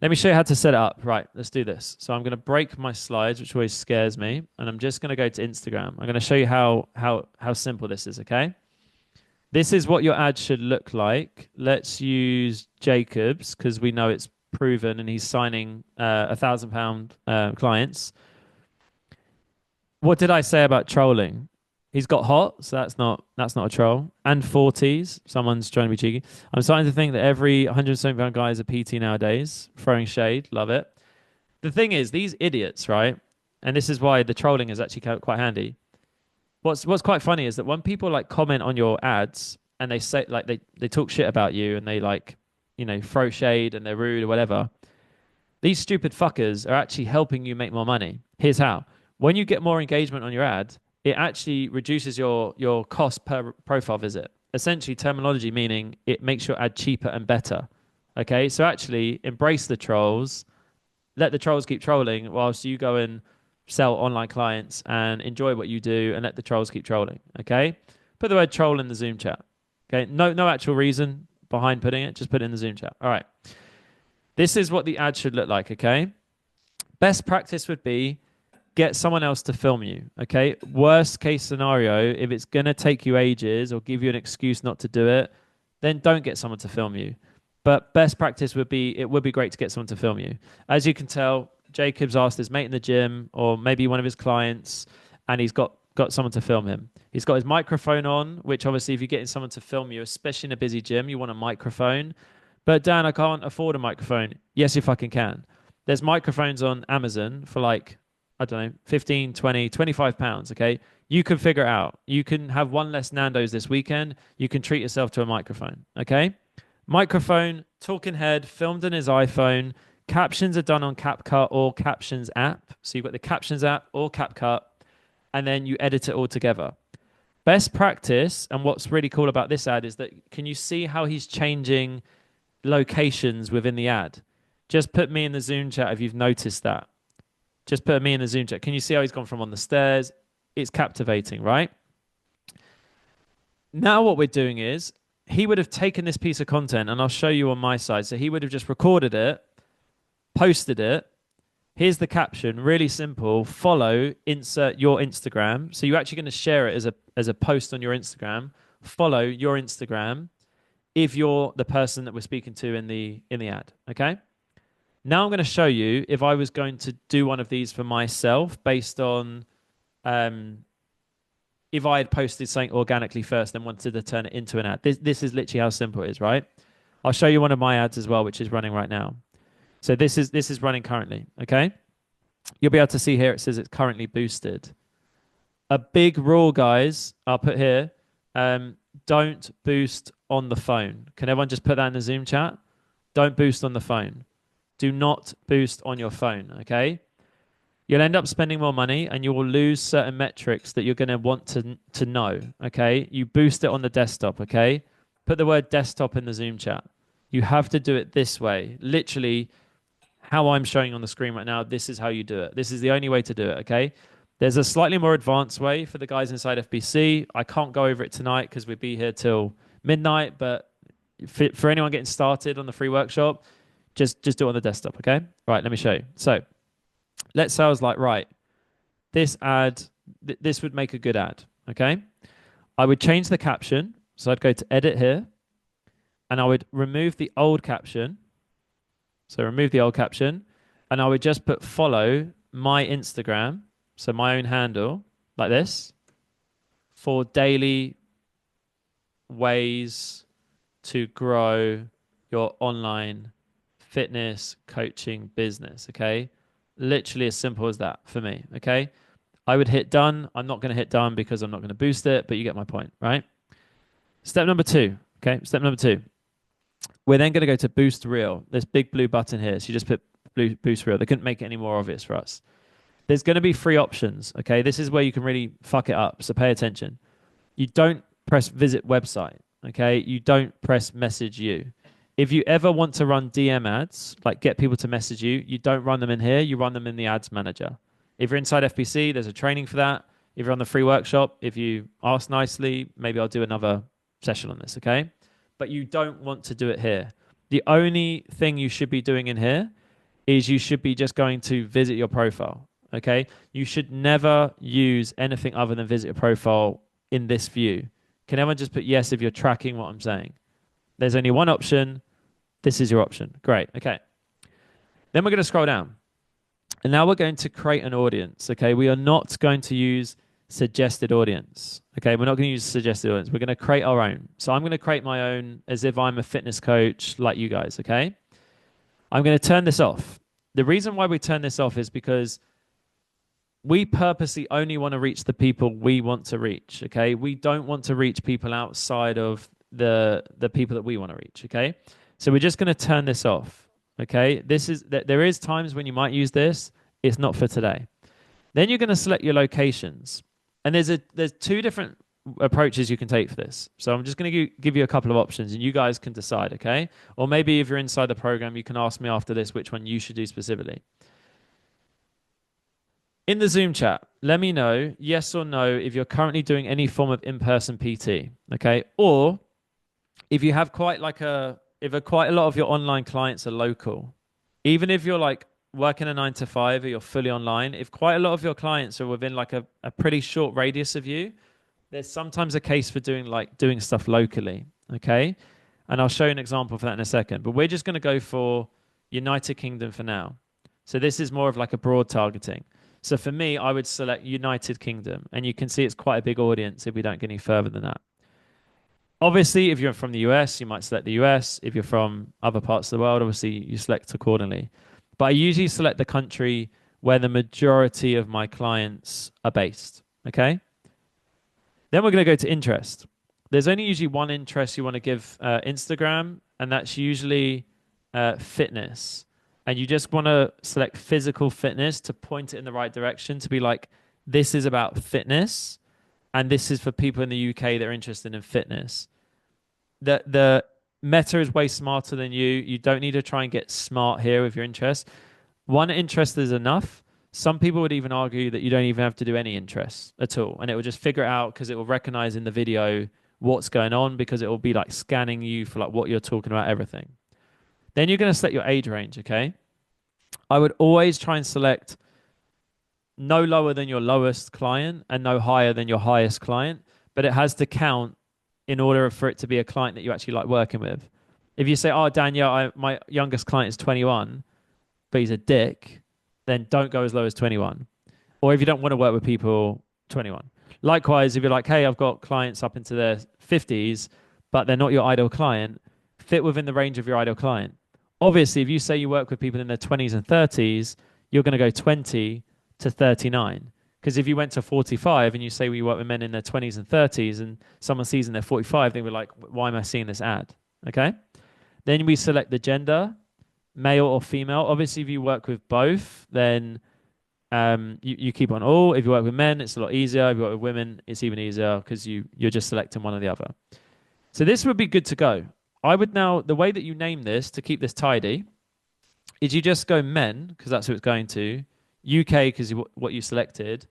Let me show you how to set it up. Right, let's do this. So I'm going to break my slides, which always scares me, and I'm just going to go to Instagram. I'm going to show you how simple this is. Okay, this is what your ad should look like. Let's use Jacobs because we know it's proven, and he's signing £1,000 clients. What did I say about trolling? He's got hot, so that's not a troll. And 40s, someone's trying to be cheeky. I'm starting to think that every 170-pound guy is a PT nowadays. Throwing shade, love it. The thing is, these idiots, right? And this is why the trolling is actually quite handy. What's quite funny is that when people like comment on your ads and they say like they talk shit about you and they like throw shade and they're rude or whatever, these stupid fuckers are actually helping you make more money. Here's how. When you get more engagement on your ad, it actually reduces your cost per profile visit. Essentially, terminology meaning it makes your ad cheaper and better. Okay, so actually embrace the trolls, let the trolls keep trolling whilst you go and sell online clients and enjoy what you do and let the trolls keep trolling. Okay, put the word troll in the Zoom chat. Okay, no actual reason behind putting it, just put it in the Zoom chat. All right, this is what the ad should look like. Okay, best practice would be get someone else to film you, okay? Worst case scenario, if it's going to take you ages or give you an excuse not to do it, then don't get someone to film you. But best practice would be, it would be great to get someone to film you. As you can tell, Jacob's asked his mate in the gym or maybe one of his clients, and he's got someone to film him. He's got his microphone on, which obviously if you're getting someone to film you, especially in a busy gym, you want a microphone. But Dan, I can't afford a microphone. Yes, you fucking can. There's microphones on Amazon for like, I don't know, 15, 20, 25 pounds, okay? You can figure it out. You can have one less Nando's this weekend. You can treat yourself to a microphone, okay? Microphone, talking head, filmed on his iPhone. Captions are done on CapCut or Captions app. So you've got the Captions app or CapCut, and then you edit it all together. Best practice, and what's really cool about this ad is that can you see how he's changing locations within the ad? Just put me in the Zoom chat if you've noticed that. Just put me in the Zoom chat. Can you see how he's gone from on the stairs? It's captivating, right? Now what we're doing is he would have taken this piece of content, and I'll show you on my side. So he would have just recorded it, posted it. Here's the caption, really simple. Follow, insert your Instagram. So you're actually going to share it as a post on your Instagram. Follow your Instagram. if you're the person that we're speaking to in the ad. Okay. Now I'm going to show you if I was going to do one of these for myself based on um, if I had posted something organically first and wanted to turn it into an ad. This is literally how simple it is, right? I'll show you one of my ads as well, which is running right now. So this is running currently. Okay. You'll be able to see here it says it's currently boosted. A big rule, guys, I'll put here. Don't boost on the phone. Can everyone just put that in the Zoom chat? Don't boost on the phone. Do not boost on your phone, okay? You'll end up spending more money and you will lose certain metrics that you're going to want to know, okay? You boost it on the desktop, okay? Put the word desktop in the Zoom chat. You have to do it this way. Literally, how I'm showing on the screen right now, this is how you do it. This is the only way to do it, okay? There's a slightly more advanced way for the guys inside FBC. I can't go over it tonight because we'd be here till midnight, but for anyone getting started on the free workshop, just do it on the desktop, okay? Right, let me show you. So let's say I was like, right, this ad, this would make a good ad, okay? I would change the caption. So I'd go to edit here and I would remove the old caption. So remove the old caption and I would just put follow my Instagram. So my own handle, like this, for daily ways to grow your online fitness coaching business, okay? Literally as simple as that for me, okay? I would hit done. I'm not going to hit done because I'm not going to boost it, but you get my point, right? Step number 2, okay? Step number 2. We're then going to go to boost reel. This big blue button here. So you just put boost reel. They couldn't make it any more obvious for us. There's going to be 3 options, okay? This is where you can really fuck it up, so pay attention. You don't press visit website, okay? You don't press message you. If you ever want to run DM ads, like get people to message you, you don't run them in here, you run them in the ads manager. If you're inside FBC, there's a training for that. If you're on the free workshop, if you ask nicely, maybe I'll do another session on this, okay? But you don't want to do it here. The only thing you should be doing in here is you should be just going to visit your profile. Okay, you should never use anything other than visit your profile in this view. Can everyone just put yes if you're tracking what I'm saying? There's only one option. This is your option. Great. Okay. Then we're going to scroll down. And now we're going to create an audience. Okay, we are not going to use suggested audience. Okay, we're not going to use suggested audience. We're going to create our own. So I'm going to create my own as if I'm a fitness coach like you guys. Okay, I'm going to turn this off. The reason why we turn this off is because we purposely only want to reach the people we want to reach, okay? We don't want to reach people outside of the people that we want to reach, okay? So we're just going to turn this off, okay? There is times when you might use this. It's not for today. Then you're going to select your locations. And there's 2 different approaches you can take for this. So I'm just going to give you a couple of options and you guys can decide, okay? Or maybe if you're inside the program, you can ask me after this which one you should do specifically. In the Zoom chat, let me know yes or no if you're currently doing any form of in-person PT, okay? Or if you have quite a lot of your online clients are local, even if you're like working a 9 to 5 or you're fully online, if quite a lot of your clients are within like a pretty short radius of you, there's sometimes a case for doing stuff locally, okay? And I'll show you an example for that in a second. But we're just going to go for United Kingdom for now. So this is more of like a broad targeting. So for me, I would select United Kingdom. And you can see it's quite a big audience if we don't get any further than that. Obviously, if you're from the US, you might select the US. If you're from other parts of the world, obviously you select accordingly. But I usually select the country where the majority of my clients are based, okay? Then we're going to go to interest. There's only usually one interest you want to give Instagram, and that's usually fitness. And you just want to select physical fitness to point it in the right direction, to be like, this is about fitness, and this is for people in the UK that are interested in fitness. The Meta is way smarter than you. You don't need to try and get smart here with your interest. One interest is enough. Some people would even argue that you don't even have to do any interest at all, and it will just figure it out because it will recognize in the video what's going on, because it will be like scanning you for like what you're talking about, everything. Then you're going to select your age range, okay? I would always try and select no lower than your lowest client and no higher than your highest client, but it has to count in order for it to be a client that you actually like working with. If you say, "Oh, Daniel, my youngest client is 21, but he's a dick," then don't go as low as 21. Or if you don't want to work with people, 21. Likewise, if you're like, "Hey, I've got clients up into their 50s, but they're not your ideal client," fit within the range of your ideal client. Obviously, if you say you work with people in their 20s and 30s, you're going to go 20 to 39. Because if you went to 45 and you say we work with men in their 20s and 30s and someone sees in their 45, they were like, "Why am I seeing this ad?" Okay. Then we select the gender, male or female. Obviously, if you work with both, then you keep on all. If you work with men, it's a lot easier. If you work with women, it's even easier because you're just selecting one or the other. So this would be good to go. I would now, the way that you name this to keep this tidy is you just go men, because that's who it's going to, UK, because what you selected,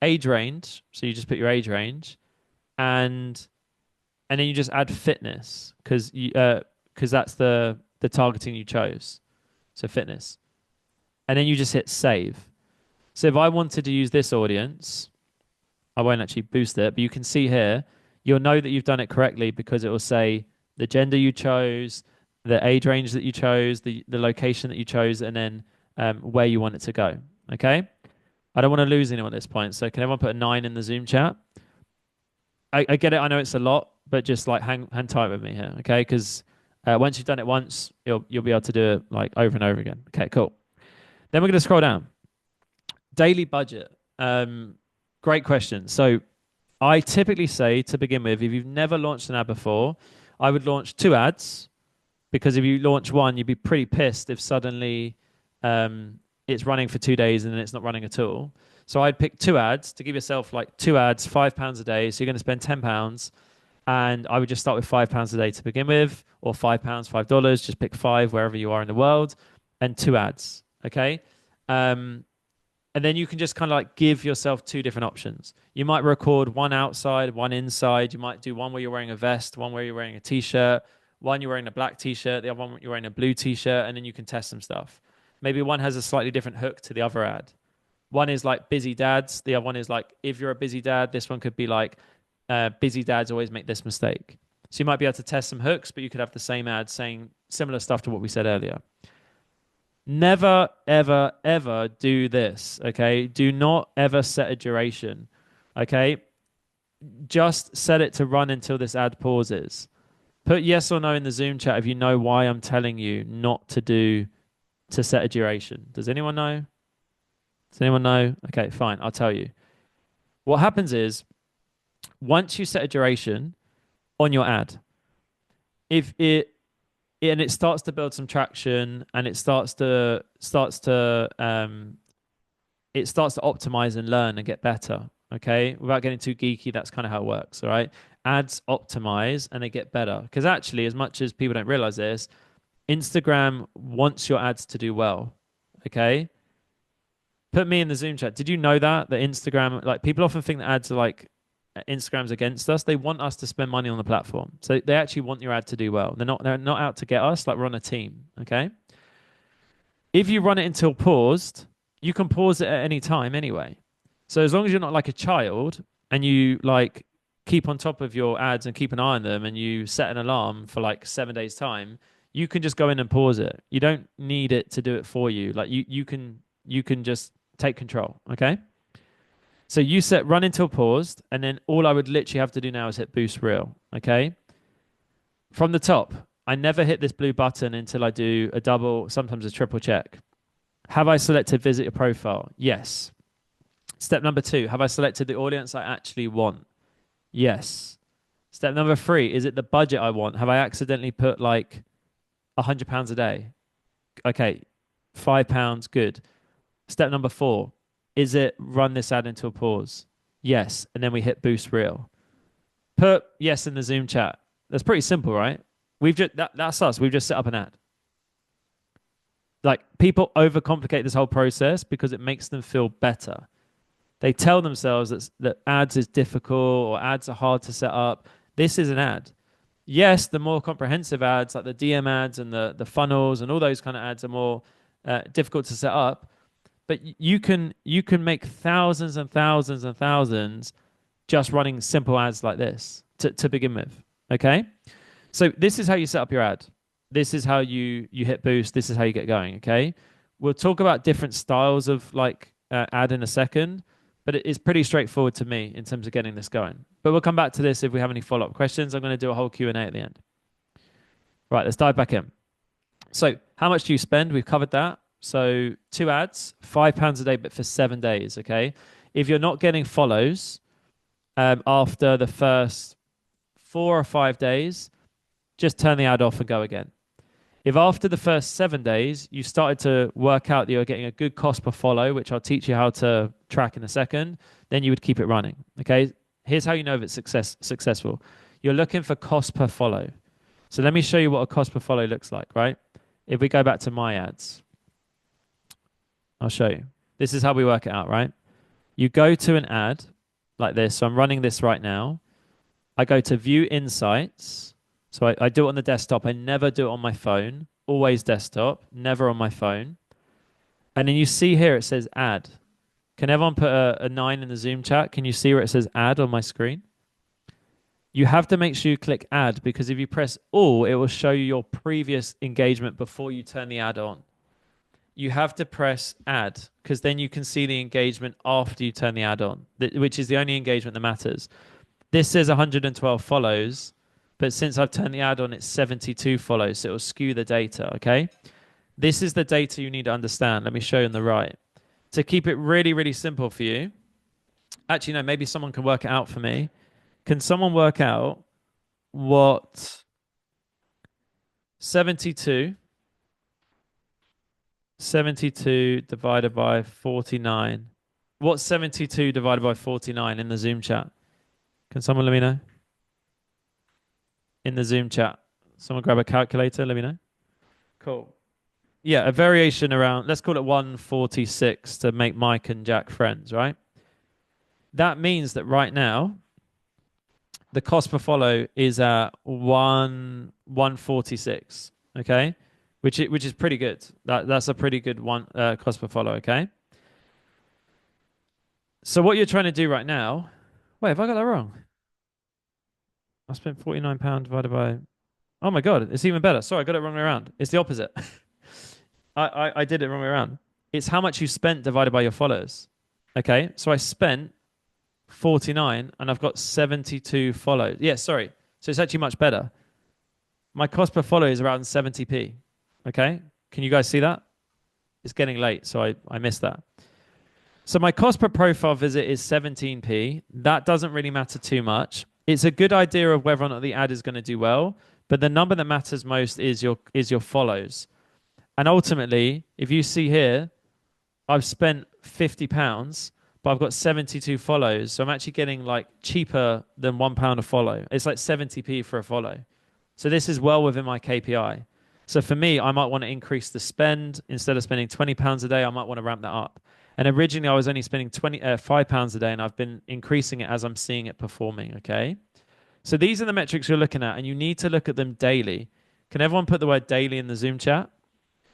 age range, so you just put your age range, and and then you just add fitness, because that's the targeting you chose, so fitness. And then you just hit save. So if I wanted to use this audience, I won't actually boost it, but you can see here, you'll know that you've done it correctly because it will say the gender you chose, the age range that you chose, the location that you chose, and then where you want it to go. Okay? I don't want to lose anyone at this point. So can everyone put a 9 in the Zoom chat? I get it. I know it's a lot, but just like hang tight with me here, okay? Because once you've done it once, you'll be able to do it like over and over again. Okay, cool. Then we're going to scroll down. Daily budget. Great question. So I typically say to begin with, if you've never launched an ad before, I would launch 2 ads because if you launch one, you'd be pretty pissed if suddenly it's running for 2 days and then it's not running at all. So I'd pick 2 ads to give yourself like 2 ads, £5 a day. So you're going to spend £10, and I would just start with £5 a day to begin with, or £5, $5. Just pick 5 wherever you are in the world, and 2 ads. Okay. And then you can just kind of like give yourself 2 different options. You might record one outside, one inside. You might do one where you're wearing a vest, one where you're wearing a t-shirt, one you're wearing a black t-shirt, the other one you're wearing a blue t-shirt, and then you can test some stuff. Maybe one has a slightly different hook to the other ad. One is like busy dads. The other one is like, if you're a busy dad, this one could be like, busy dads always make this mistake. So you might be able to test some hooks, but you could have the same ad saying similar stuff to what we said earlier. Never, ever, ever do this, okay? Do not ever set a duration, okay? Just set it to run until this ad pauses. Put yes or no in the Zoom chat if you know why I'm telling you not to set a duration. Does anyone know? Does anyone know? Okay, fine. I'll tell you. What happens is once you set a duration on your ad, if it starts to build some traction and it starts to optimize and learn and get better. Okay, without getting too geeky, that's kind of how it works. All right, ads optimize and they get better because actually, as much as people don't realize this, Instagram wants your ads to do well. Okay, put me in the Zoom chat. Did you know that Instagram, like people often think that ads are like Instagram's against us. They want us to spend money on the platform. So they actually want your ad to do well. They're not out to get us, like we're on a team. Okay. If you run it until paused, you can pause it at any time anyway. So as long as you're not like a child and you like keep on top of your ads and keep an eye on them and you set an alarm for like 7 days time, you can just go in and pause it. You don't need it to do it for you. Like you can just take control. Okay. So you set run until paused, and then all I would literally have to do now is hit boost reel. Okay. From the top, I never hit this blue button until I do a double, sometimes a triple check. Have I selected visit your profile? Yes. Step number 2, have I selected the audience I actually want? Yes. Step number 3, is it the budget I want? Have I accidentally put like £100 a day? Okay. £5, good. Step number 4, is it run this ad into a pause? Yes. And then we hit boost reel. Put yes in the Zoom chat. That's pretty simple, right? That's us. We've just set up an ad. Like people overcomplicate this whole process because it makes them feel better. They tell themselves that ads is difficult or ads are hard to set up. This is an ad. Yes, the more comprehensive ads like the DM ads and the funnels and all those kind of ads are more difficult to set up. But you can make thousands and thousands and thousands just running simple ads like this to begin with. Okay. So this is how you set up your ad. This is how you hit boost. This is how you get going. Okay. We'll talk about different styles of like ad in a second, but it's pretty straightforward to me in terms of getting this going. But we'll come back to this if we have any follow-up questions. I'm going to do a whole Q&A at the end. Right, let's dive back in. So how much do you spend? We've covered that. So 2 ads, £5 a day, but for 7 days. Okay. If you're not getting follows after the first 4 or 5 days, just turn the ad off and go again. If after the first 7 days you started to work out that you're getting a good cost per follow, which I'll teach you how to track in a second, then you would keep it running. Okay. Here's how you know if it's successful. You're looking for cost per follow. So let me show you what a cost per follow looks like, right? If we go back to my ads, I'll show you. This is how we work it out, right? You go to an ad like this. So I'm running this right now. I go to view insights. So I do it on the desktop. I never do it on my phone. Always desktop, never on my phone. And then you see here it says ad. Can everyone put a 9 in the Zoom chat? Can you see where it says ad on my screen? You have to make sure you click add, because if you press all, it will show you your previous engagement before you turn the ad on. You have to press add, because then you can see the engagement after you turn the ad on, which is the only engagement that matters. This says 112 follows, but since I've turned the ad on, it's 72 follows, so it will skew the data, okay? This is the data you need to understand. Let me show you on the right. To keep it really, really simple for you, actually, no, maybe someone can work it out for me. Can someone work out what 72 divided by 49? What's 72 divided by 49 in the Zoom chat? Can someone let me know? In the Zoom chat. Someone grab a calculator, let me know. Cool. Yeah, a variation around, let's call it 146 to make Mike and Jack friends, right? That means that right now, the cost per follow is at 146, okay? Which is pretty good. That's a pretty good one cost per follow, okay? So what you're trying to do right now, wait, have I got that wrong? I spent £49 divided by, oh my God, it's even better. Sorry, I got it wrong way around. It's the opposite. I did it wrong way around. It's how much you spent divided by your followers. Okay, so I spent 49 and I've got 72 follows. Yeah, sorry. So it's actually much better. My cost per follow is around 70p. Okay, can you guys see that? It's getting late, so I missed that. So my cost per profile visit is 17p. That doesn't really matter too much. It's a good idea of whether or not the ad is going to do well, but the number that matters most is your follows. And ultimately, if you see here, I've spent £50, but I've got 72 follows. So I'm actually getting like cheaper than £1 a follow. It's like 70p for a follow. So this is well within my KPI. So for me, I might want to increase the spend. Instead of spending £20 a day, I might want to ramp that up. And originally I was only spending £5 a day, and I've been increasing it as I'm seeing it performing. Okay. So these are the metrics you're looking at, and you need to look at them daily. Can everyone put the word daily in the Zoom chat?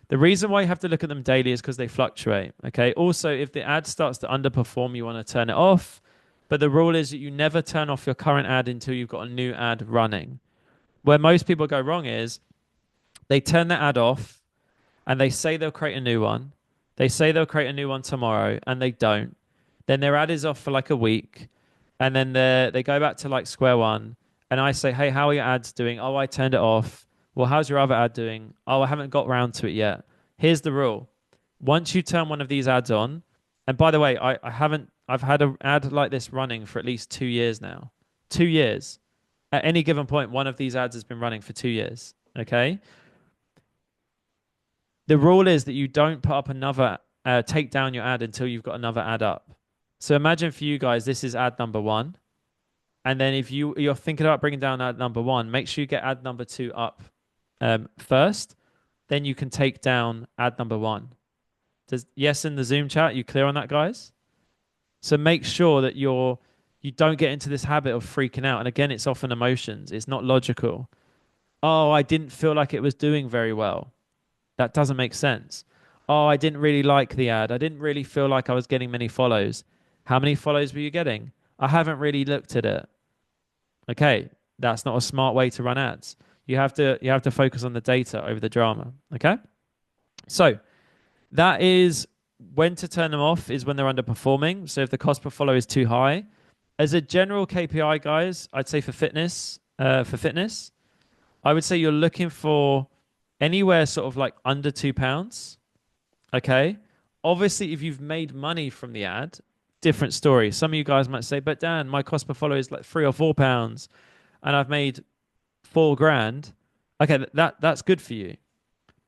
The reason why you have to look at them daily is because they fluctuate. Okay. Also, if the ad starts to underperform, you want to turn it off. But the rule is that you never turn off your current ad until you've got a new ad running. Where most people go wrong is they turn the ad off and they say they'll create a new one. They say they'll create a new one tomorrow and they don't. Then their ad is off for like a week. And then they go back to like square one. And I say, hey, how are your ads doing? Oh, I turned it off. Well, how's your other ad doing? Oh, I haven't got round to it yet. Here's the rule. Once you turn one of these ads on, and by the way, I've had an ad like this running for at least 2 years now. 2 years. At any given point, one of these ads has been running for 2 years. Okay. The rule is that you don't put up another, take down your ad until you've got another ad up. So imagine for you guys, this is ad number 1. And then if you're thinking about bringing down ad number 1, make sure you get ad number 2 up first. Then you can take down ad number 1. Yes, in the Zoom chat, you clear on that, guys? So make sure that you don't get into this habit of freaking out. And again, it's often emotions. It's not logical. Oh, I didn't feel like it was doing very well. That doesn't make sense. Oh, I didn't really like the ad. I didn't really feel like I was getting many follows. How many follows were you getting? I haven't really looked at it. Okay, That's not a smart way to run ads. You have to focus on the data over the drama. Okay. So that is when to turn them off is when they're underperforming. So if the cost per follow is too high, as a general KPI, guys, I'd say for fitness, I would say you're looking for anywhere sort of like under £2. Okay. Obviously, if you've made money from the ad, different story. Some of you guys might say, but Dan, my cost per follow is like £3 or £4 and I've made 4 grand. Okay, that's good for you.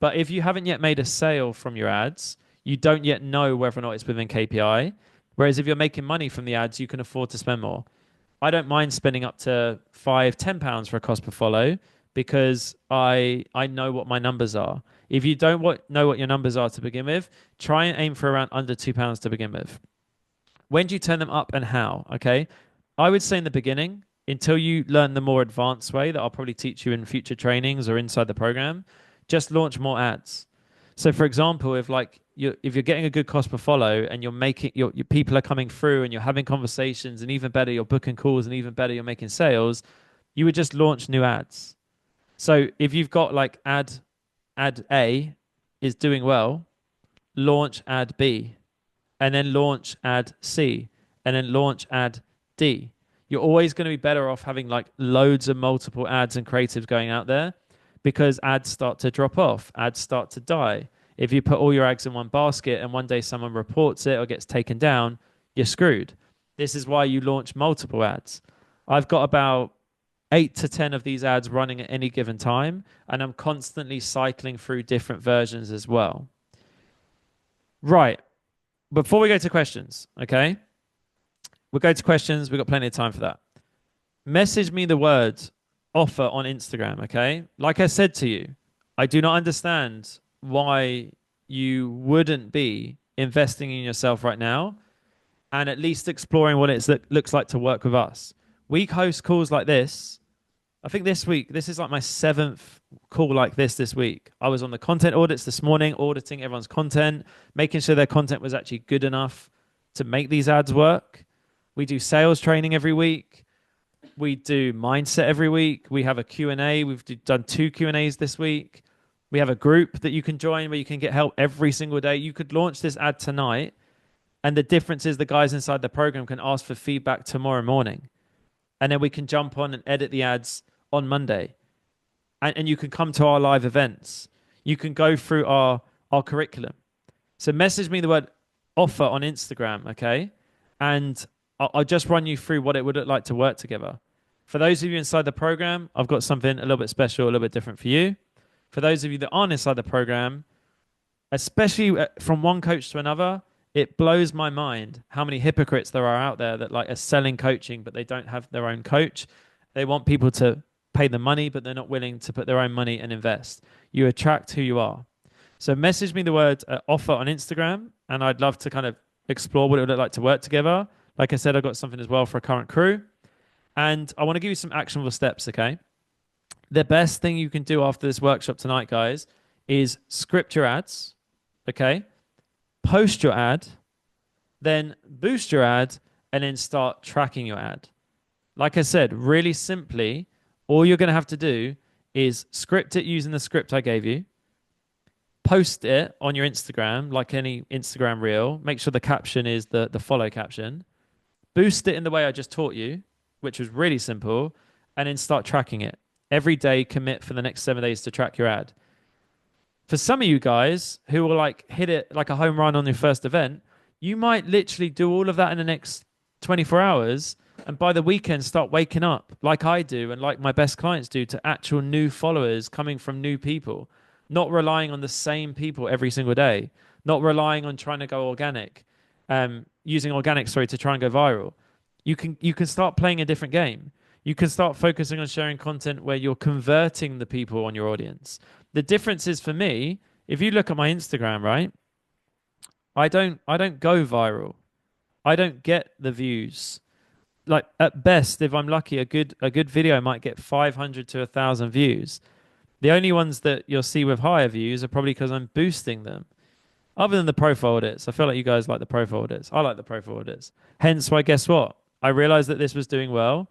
But if you haven't yet made a sale from your ads, you don't yet know whether or not it's within KPI. Whereas if you're making money from the ads, you can afford to spend more. I don't mind spending up to £5, £10 for a cost per follow because I know what my numbers are. If you don't know what your numbers are to begin with, try and aim for around under £2 to begin with. When do you turn them up and how? Okay. I would say in the beginning, until you learn the more advanced way that I'll probably teach you in future trainings or inside the program, just launch more ads. So for example, if you're getting a good cost per follow and you're making your people are coming through and you're having conversations and even better, you're booking calls and even better, you're making sales, you would just launch new ads. So if you've got like ad A is doing well, launch ad B and then launch ad C and then launch ad D. You're always going to be better off having like loads of multiple ads and creatives going out there because ads start to drop off, ads start to die. If you put all your eggs in one basket and one day someone reports it or gets taken down, you're screwed. This is why you launch multiple ads. I've got about 8 to 10 of these ads running at any given time, and I'm constantly cycling through different versions as well. Right. Before we go to questions, okay? We'll go to questions. We've got plenty of time for that. Message me the word offer on Instagram, okay? Like I said to you, I do not understand why you wouldn't be investing in yourself right now and at least exploring what it looks like to work with us. We host calls like this. I think this week, this is like my 7th call like this week. I was on the content audits this morning, auditing everyone's content, making sure their content was actually good enough to make these ads work. We do sales training every week. We do mindset every week. We have a Q&A. We've done 2 Q&As this week. We have a group that you can join where you can get help every single day. You could launch this ad tonight, and the difference is the guys inside the program can ask for feedback tomorrow morning. And then we can jump on and edit the ads on Monday. And you can come to our live events. You can go through our curriculum. So message me the word offer on Instagram, okay? And I'll just run you through what it would look like to work together. For those of you inside the program, I've got something a little bit special, a little bit different for you. For those of you that aren't inside the program, especially from one coach to another, it blows my mind how many hypocrites there are out there that like are selling coaching, but they don't have their own coach. They want people to pay the money, but they're not willing to put their own money and invest. You attract who you are. So message me the word offer on Instagram, and I'd love to kind of explore what it would look like to work together. Like I said, I've got something as well for a current crew. And I want to give you some actionable steps, okay? The best thing you can do after this workshop tonight, guys, is script your ads, okay? Post your ad, then boost your ad, and then start tracking your ad. Like I said, really simply, all you're going to have to do is script it using the script I gave you, post it on your Instagram, like any Instagram reel. Make sure the caption is the follow caption. Boost it in the way I just taught you, which was really simple, and then start tracking it. Every day, commit for the next 7 days to track your ad. For some of you guys who will like hit it like a home run on your first event, you might literally do all of that in the next 24 hours. And by the weekend, start waking up like I do and like my best clients do to actual new followers coming from new people, not relying on the same people every single day, not relying on trying to go organic, using organic, to try and go viral. You can start playing a different game. You can start focusing on sharing content where you're converting the people on your audience. The difference is for me, if you look at my Instagram, right? I don't go viral. I don't get the views. Like at best, if I'm lucky, a good video might get 500 to 1,000 views. The only ones that you'll see with higher views are probably because I'm boosting them. Other than the profile audits, I feel like you guys like the profile audits. I like the profile audits. Hence why, guess what? I realized that this was doing well.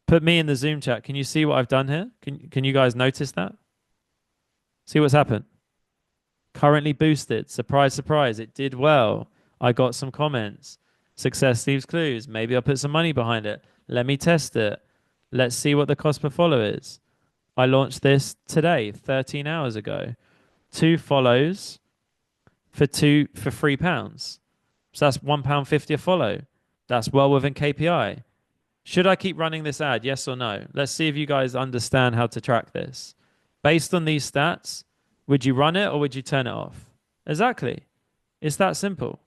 Put me in the Zoom chat. Can you see what I've done here? Can you guys notice that? See what's happened? Currently boosted. Surprise, surprise. It did well. I got some comments. Success leaves clues. Maybe I'll put some money behind it. Let me test it. Let's see what the cost per follow is. I launched this today, 13 hours ago. 2 follows for £3. So that's £1.50 a follow. That's well within KPI. Should I keep running this ad? Yes or no? Let's see if you guys understand how to track this. Based on these stats, would you run it or would you turn it off? Exactly. It's that simple.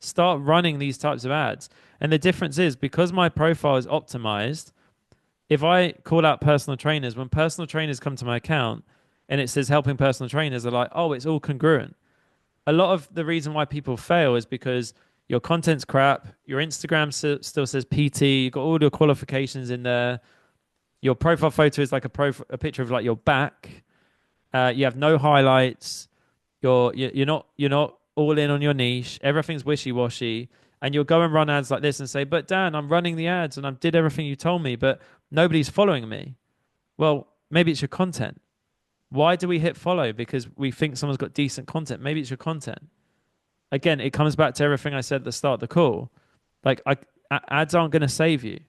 Start running these types of ads. And the difference is because my profile is optimized, if I call out personal trainers, when personal trainers come to my account and it says helping personal trainers, they're like, oh, it's all congruent. A lot of the reason why people fail is because your content's crap, your Instagram still says PT, you've got all your qualifications in there, your profile photo is like a picture of like your back, you have no highlights, you're not all in on your niche, everything's wishy-washy, and you'll go and run ads like this and say, but Dan, I'm running the ads and I did everything you told me, but nobody's following me. Well, maybe it's your content. Why do we hit follow? Because we think someone's got decent content. Maybe it's your content. Again, it comes back to everything I said at the start of the call. Like, ads aren't going to save you.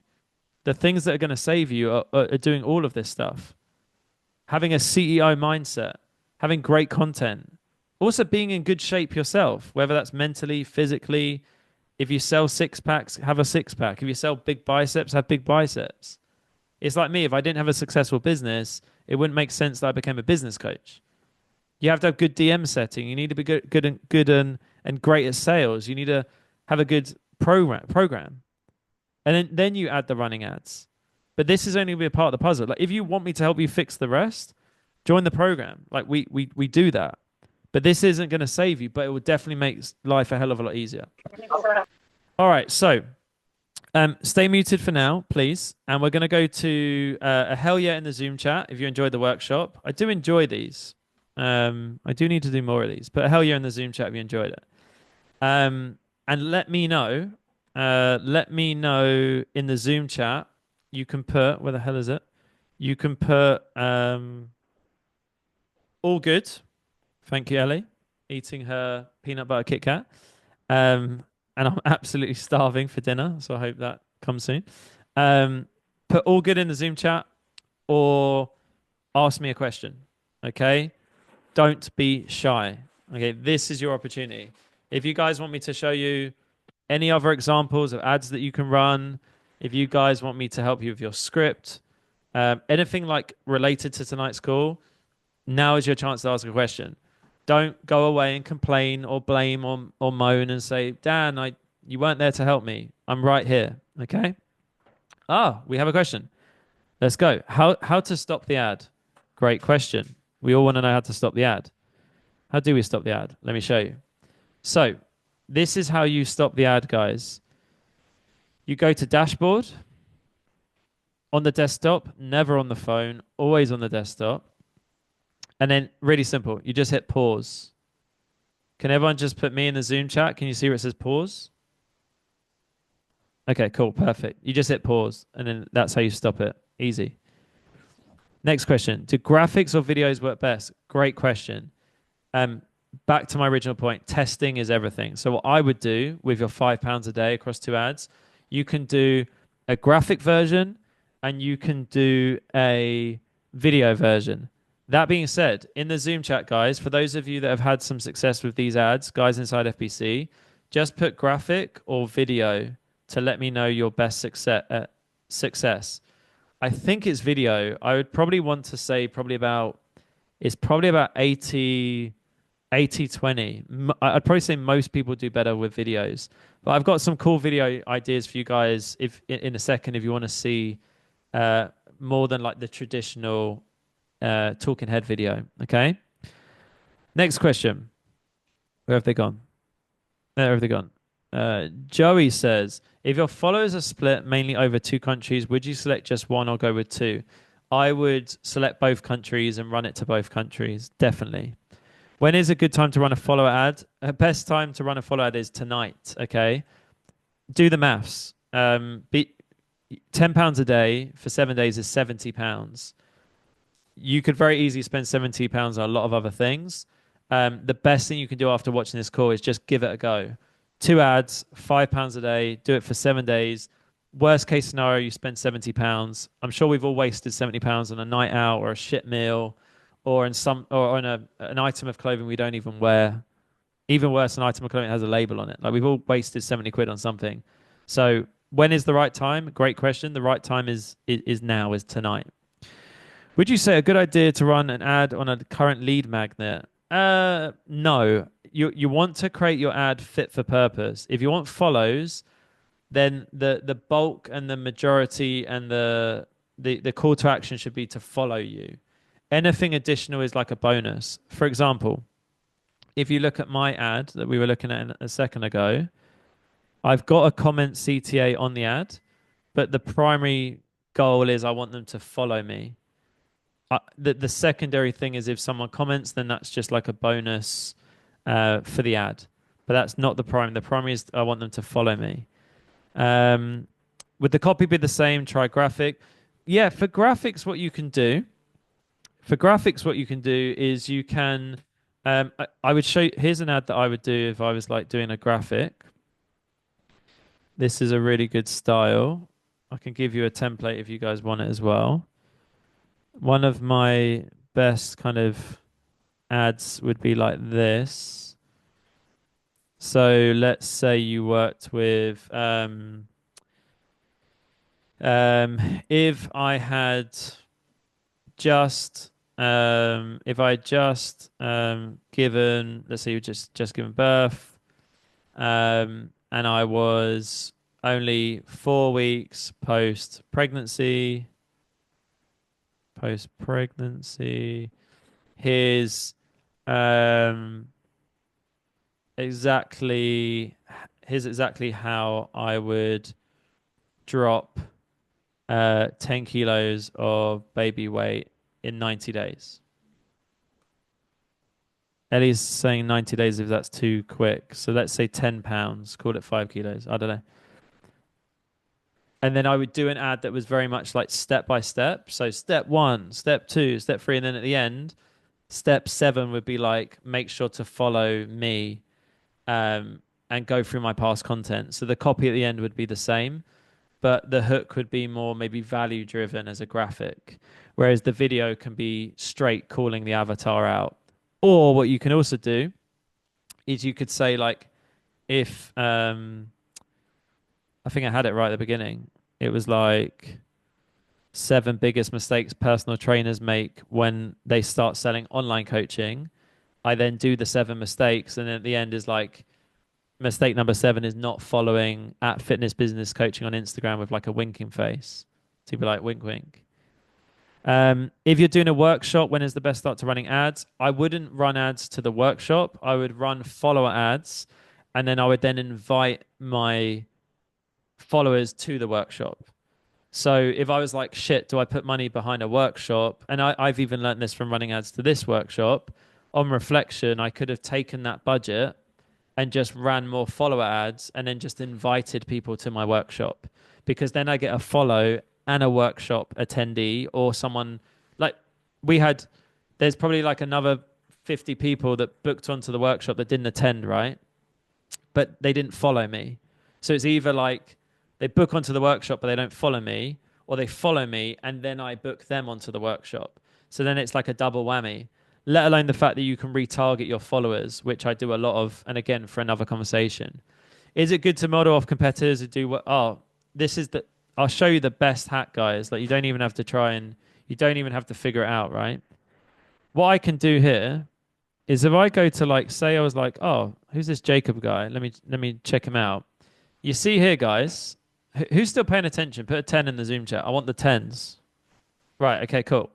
The things that are going to save you are doing all of this stuff. Having a CEO mindset, having great content, also being in good shape yourself, whether that's mentally, physically. If you sell six packs, have a six pack. If you sell big biceps, have big biceps. It's like me. If I didn't have a successful business, it wouldn't make sense that I became a business coach. You have to have good DM setting. You need to be good and great at sales. You need to have a good program. And then you add the running ads. But this is only going to be a part of the puzzle. Like if you want me to help you fix the rest, join the program. Like we do that. But this isn't going to save you, but it will definitely make life a hell of a lot easier. All right, so stay muted for now, please. And we're going to go to a hell yeah in the Zoom chat if you enjoyed the workshop. I do enjoy these. I do need to do more of these, but a hell yeah in the Zoom chat if you enjoyed it. And let me know. Let me know in the Zoom chat. You can put, where the hell is it? You can put all good. Thank you, Ellie. Eating her peanut butter Kit Kat. And I'm absolutely starving for dinner, so I hope that comes soon. Put all good in the Zoom chat or ask me a question, okay? Don't be shy, okay? This is your opportunity. If you guys want me to show you any other examples of ads that you can run, if you guys want me to help you with your script, anything like related to tonight's call, now is your chance to ask a question. Don't go away and complain or blame or moan and say, Dan, you weren't there to help me. I'm right here. Okay. We have a question. Let's go. How to stop the ad? Great question. We all want to know how to stop the ad. How do we stop the ad? Let me show you. So this is how you stop the ad, guys. You go to dashboard on the desktop, never on the phone, always on the desktop. And then really simple, you just hit pause. Can everyone just put me in the Zoom chat? Can you see where it says pause? Okay, cool, perfect. You just hit pause and then that's how you stop it. Easy. Next question. Do graphics or videos work best? Great question. Back to my original point, testing is everything. So what I would do with your £5 a day across 2 ads, you can do a graphic version and you can do a video version. That being said, in the Zoom chat, guys, for those of you that have had some success with these ads, guys inside FBC, just put graphic or video to let me know your best success. I think it's video. I would probably want to say it's probably about 80-20. I'd probably say most people do better with videos. But I've got some cool video ideas for you guys if in a second if you want to see more than like the traditional talking head video. Okay. Next question. Where have they gone? Where have they gone? Joey says, if your followers are split mainly over 2 countries, would you select just one or go with 2? I would select both countries and run it to both countries. Definitely. When is a good time to run a follower ad? Best time to run a follower ad is tonight. Okay. Do the maths. £10 a day for 7 days is £70. You could very easily spend £70 on a lot of other things. The best thing you can do after watching this call is just give it a go. Two ads, £5 a day, do it for 7 days. Worst case scenario, you spend £70. I'm sure we've all wasted £70 on a night out or a shit meal or in some or on an item of clothing we don't even wear. Even worse, an item of clothing that has a label on it. Like we've all wasted 70 quid on something. So when is the right time? Great question. The right time is now, is tonight. Would you say a good idea to run an ad on a current lead magnet? No. You want to create your ad fit for purpose. If you want follows, then the bulk and the majority and the call to action should be to follow you. Anything additional is like a bonus. For example, if you look at my ad that we were looking at a second ago, I've got a comment CTA on the ad, but the primary goal is I want them to follow me. The secondary thing is if someone comments, then that's just like a bonus for the ad. But that's not the primary. The primary is I want them to follow me. Would the copy be the same? Try graphic. Yeah, for graphics, what you can do is you can. I would show. Here's an ad that I would do if I was like doing a graphic. This is a really good style. I can give you a template if you guys want it as well. One of my best kind of ads would be like this. So let's say you worked with if I had just given, let's say you just given birth, and I was only 4 weeks post pregnancy. Here's um, exactly how I would drop 10 kilos of baby weight in 90 days. Ellie's saying 90 days if that's too quick. So let's say 10 pounds, call it 5 kilos. I don't know. And then I would do an ad that was very much like step by step. So step 1, step 2, step 3. And then at the end, step 7 would be like, make sure to follow me and go through my past content. So the copy at the end would be the same, but the hook would be more maybe value driven as a graphic, whereas the video can be straight calling the avatar out. Or what you can also do is you could say like, if I think I had it right at the beginning. It was like 7 biggest mistakes personal trainers make when they start selling online coaching. I then do the 7 mistakes, and then at the end is like mistake number 7 is not following at Fitness Business Coaching on Instagram with like a winking face. So you'd be like wink wink. If you're doing a workshop, when is the best start to running ads? I wouldn't run ads to the workshop. I would run follower ads, and then I would then invite my followers to the workshop. So if I was like, shit, do I put money behind a workshop? And I've even learned this from running ads to this workshop. On reflection, I could have taken that budget and just ran more follower ads and then just invited people to my workshop, because then I get a follow and a workshop attendee or someone like there's probably like another 50 people that booked onto the workshop that didn't attend, right? But they didn't follow me. So it's either like they book onto the workshop, but they don't follow me, or they follow me and then I book them onto the workshop. So then it's like a double whammy, let alone the fact that you can retarget your followers, which I do a lot of. And again, for another conversation, is it good to model off competitors who do what? Oh, I'll show you the best hack, guys. Like you don't even have to figure it out, right? What I can do here is if I go to like, say I was like, oh, who's this Jacob guy? Let me check him out. You see here, guys, who's still paying attention? Put a 10 in the Zoom chat. I want the 10s. Right. Okay, cool.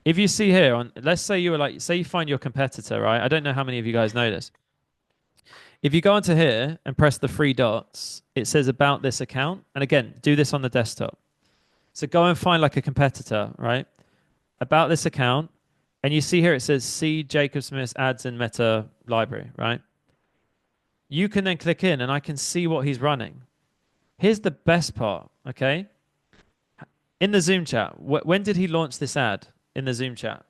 If you see here let's say you were like, say you find your competitor, right? I don't know how many of you guys know this. If you go onto here and press the 3 dots, it says about this account. And again, do this on the desktop. So go and find like a competitor, right? About this account. And you see here, it says see Jacob Smith's ads in Meta library, right? You can then click in and I can see what he's running. Here's the best part, okay? In the Zoom chat, when did he launch this ad in the Zoom chat?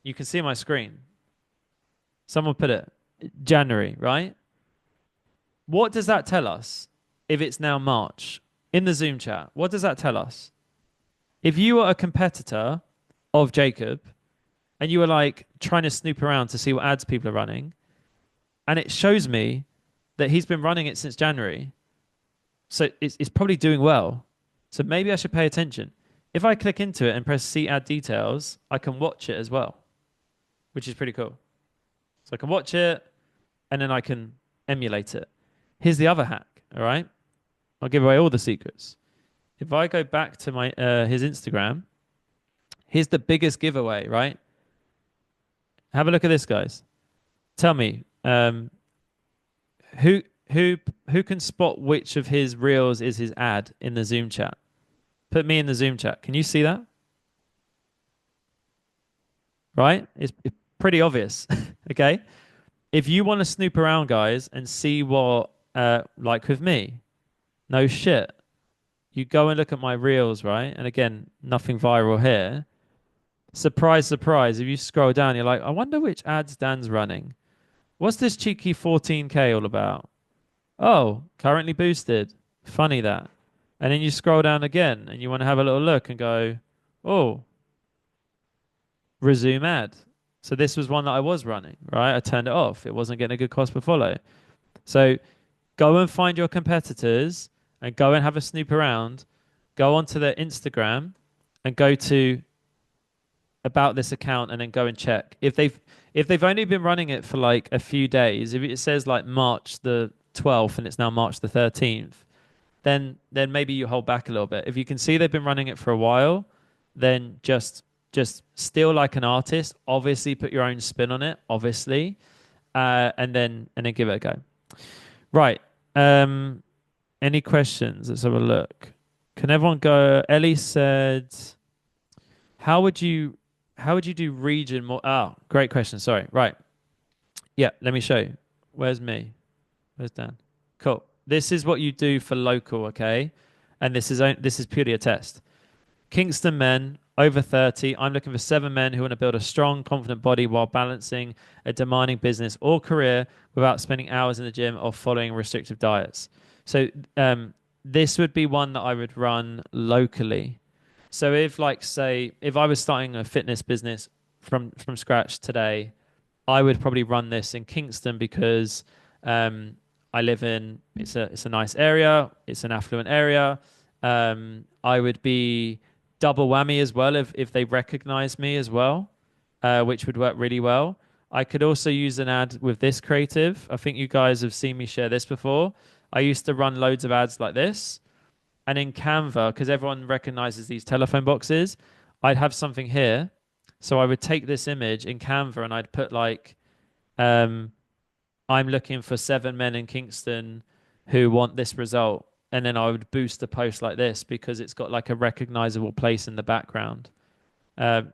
You can see my screen. Someone put it January, right? What does that tell us if it's now March in the Zoom chat? What does that tell us? If you are a competitor of Jacob and you are like trying to snoop around to see what ads people are running, and it shows me that he's been running it since January, so it's probably doing well. So maybe I should pay attention. If I click into it and press see ad details, I can watch it as well, which is pretty cool. So I can watch it and then I can emulate it. Here's the other hack, all right? I'll give away all the secrets. If I go back to my his Instagram, here's the biggest giveaway, right? Have a look at this, guys. Tell me, who who can spot which of his reels is his ad in the Zoom chat? Put me in the Zoom chat. Can you see that? Right? It's pretty obvious. Okay. If you want to snoop around, guys, and see what, like with me, no shit. You go and look at my reels, right? And again, nothing viral here. Surprise, surprise. If you scroll down, you're like, I wonder which ads Dan's running. What's this cheeky 14K all about? Oh, currently boosted. Funny that. And then you scroll down again and you want to have a little look and go, oh, resume ad. So this was one that I was running, right? I turned it off. It wasn't getting a good cost per follow. So go and find your competitors and go and have a snoop around. Go onto their Instagram and go to about this account and then go and check. If they've only been running it for like a few days, if it says like March the 12th and it's now March the 13th, then maybe you hold back a little bit. If you can see they've been running it for a while, then just still like an artist. Obviously, put your own spin on it. Obviously, and then give it a go. Right. Any questions? Let's have a look. Can everyone go? Ellie said, "How would you do region more?" Oh, great question. Sorry. Right. Yeah. Let me show you. Where's me? Where's Dan? Cool. This is what you do for local, okay? And this is purely a test. Kingston men over 30. I'm looking for 7 men who want to build a strong, confident body while balancing a demanding business or career without spending hours in the gym or following restrictive diets. So this would be one that I would run locally. So if like say if I was starting a fitness business from scratch today, I would probably run this in Kingston because I live in it's a nice area, it's an affluent area. I would be double whammy as well if they recognize me as well, which would work really well. I could also use an ad with this creative. I think you guys have seen me share this before. I used to run loads of ads like this. And in Canva, because everyone recognizes these telephone boxes, I'd have something here. So I would take this image in Canva and I'd put like, I'm looking for 7 men in Kingston who want this result. And then I would boost the post like this because it's got like a recognizable place in the background.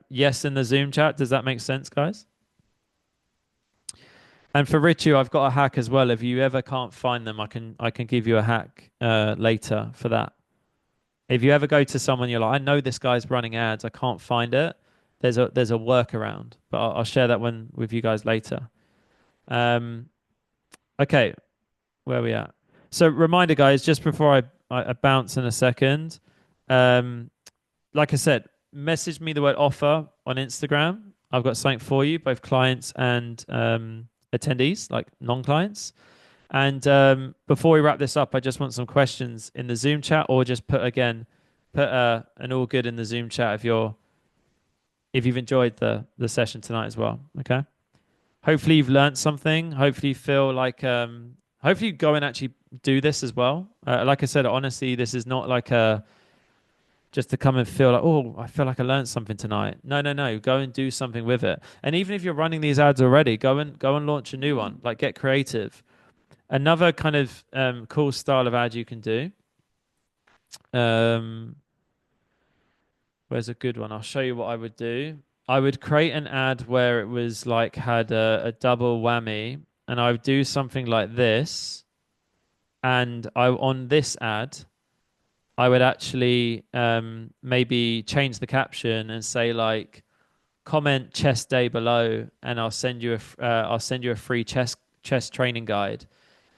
Yes, in the Zoom chat. Does that make sense, guys? And for Richu, I've got a hack as well. If you ever can't find them, I can give you a hack later for that. If you ever go to someone, you're like, I know this guy's running ads, I can't find it. There's a workaround, but I'll share that one with you guys later. Okay, where are we at? So reminder, guys, just before I bounce in a second, like I said, message me the word offer on Instagram. I've got something for you, both clients and attendees, like non-clients. And before we wrap this up, I just want some questions in the Zoom chat, or just put an all good in the Zoom chat if you've enjoyed the session tonight as well. Okay. Hopefully you've learned something. Hopefully you feel like hopefully you go and actually do this as well. Like I said, honestly, this is not like just to come and feel like, oh, I feel like I learned something tonight. No. Go and do something with it. And even if you're running these ads already, go and launch a new one. Like get creative. Another kind of cool style of ad you can do. Where's a good one? I'll show you what I would do. I would create an ad where it was like had a double whammy, and I would do something like this. And on this ad, I would actually maybe change the caption and say like comment chest day below, and I'll send you a free chest training guide,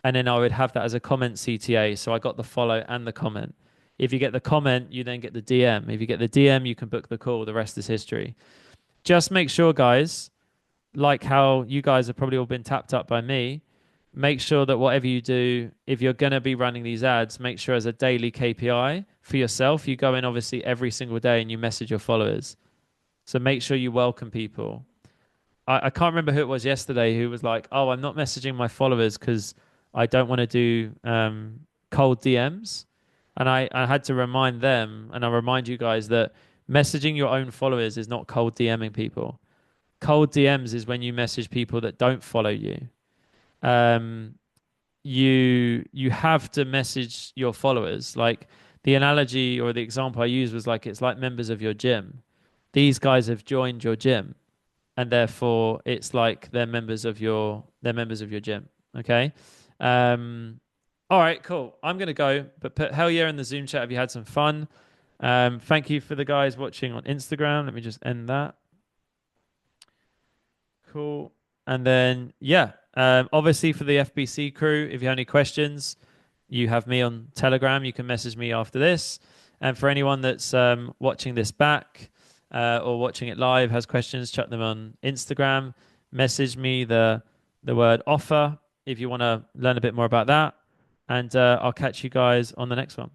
and then I would have that as a comment CTA. So I got the follow and the comment. If you get the comment, you then get the DM. If you get the DM, you can book the call. The rest is history. Just make sure, guys, like how you guys have probably all been tapped up by me, make sure that whatever you do, if you're going to be running these ads, make sure as a daily KPI for yourself, you go in obviously every single day and you message your followers. So make sure you welcome people. I can't remember who it was yesterday who was like, oh, I'm not messaging my followers because I don't want to do cold DMs. And I had to remind them, and I remind you guys that messaging your own followers is not cold DMing people. Cold DMs is when you message people that don't follow you. Um, you have to message your followers. Like the analogy or the example I used was like it's like members of your gym. These guys have joined your gym, and therefore it's like they're members of your gym. Okay. Um, all right, cool. I'm gonna go, but put hell yeah in the Zoom chat if you had some fun. Thank you for the guys watching on Instagram. Let me just end that. Cool. And then, yeah, obviously for the FBC crew, if you have any questions, you have me on Telegram. You can message me after this. And for anyone that's watching this back or watching it live, has questions, chuck them on Instagram. Message me the word offer if you want to learn a bit more about that. And I'll catch you guys on the next one.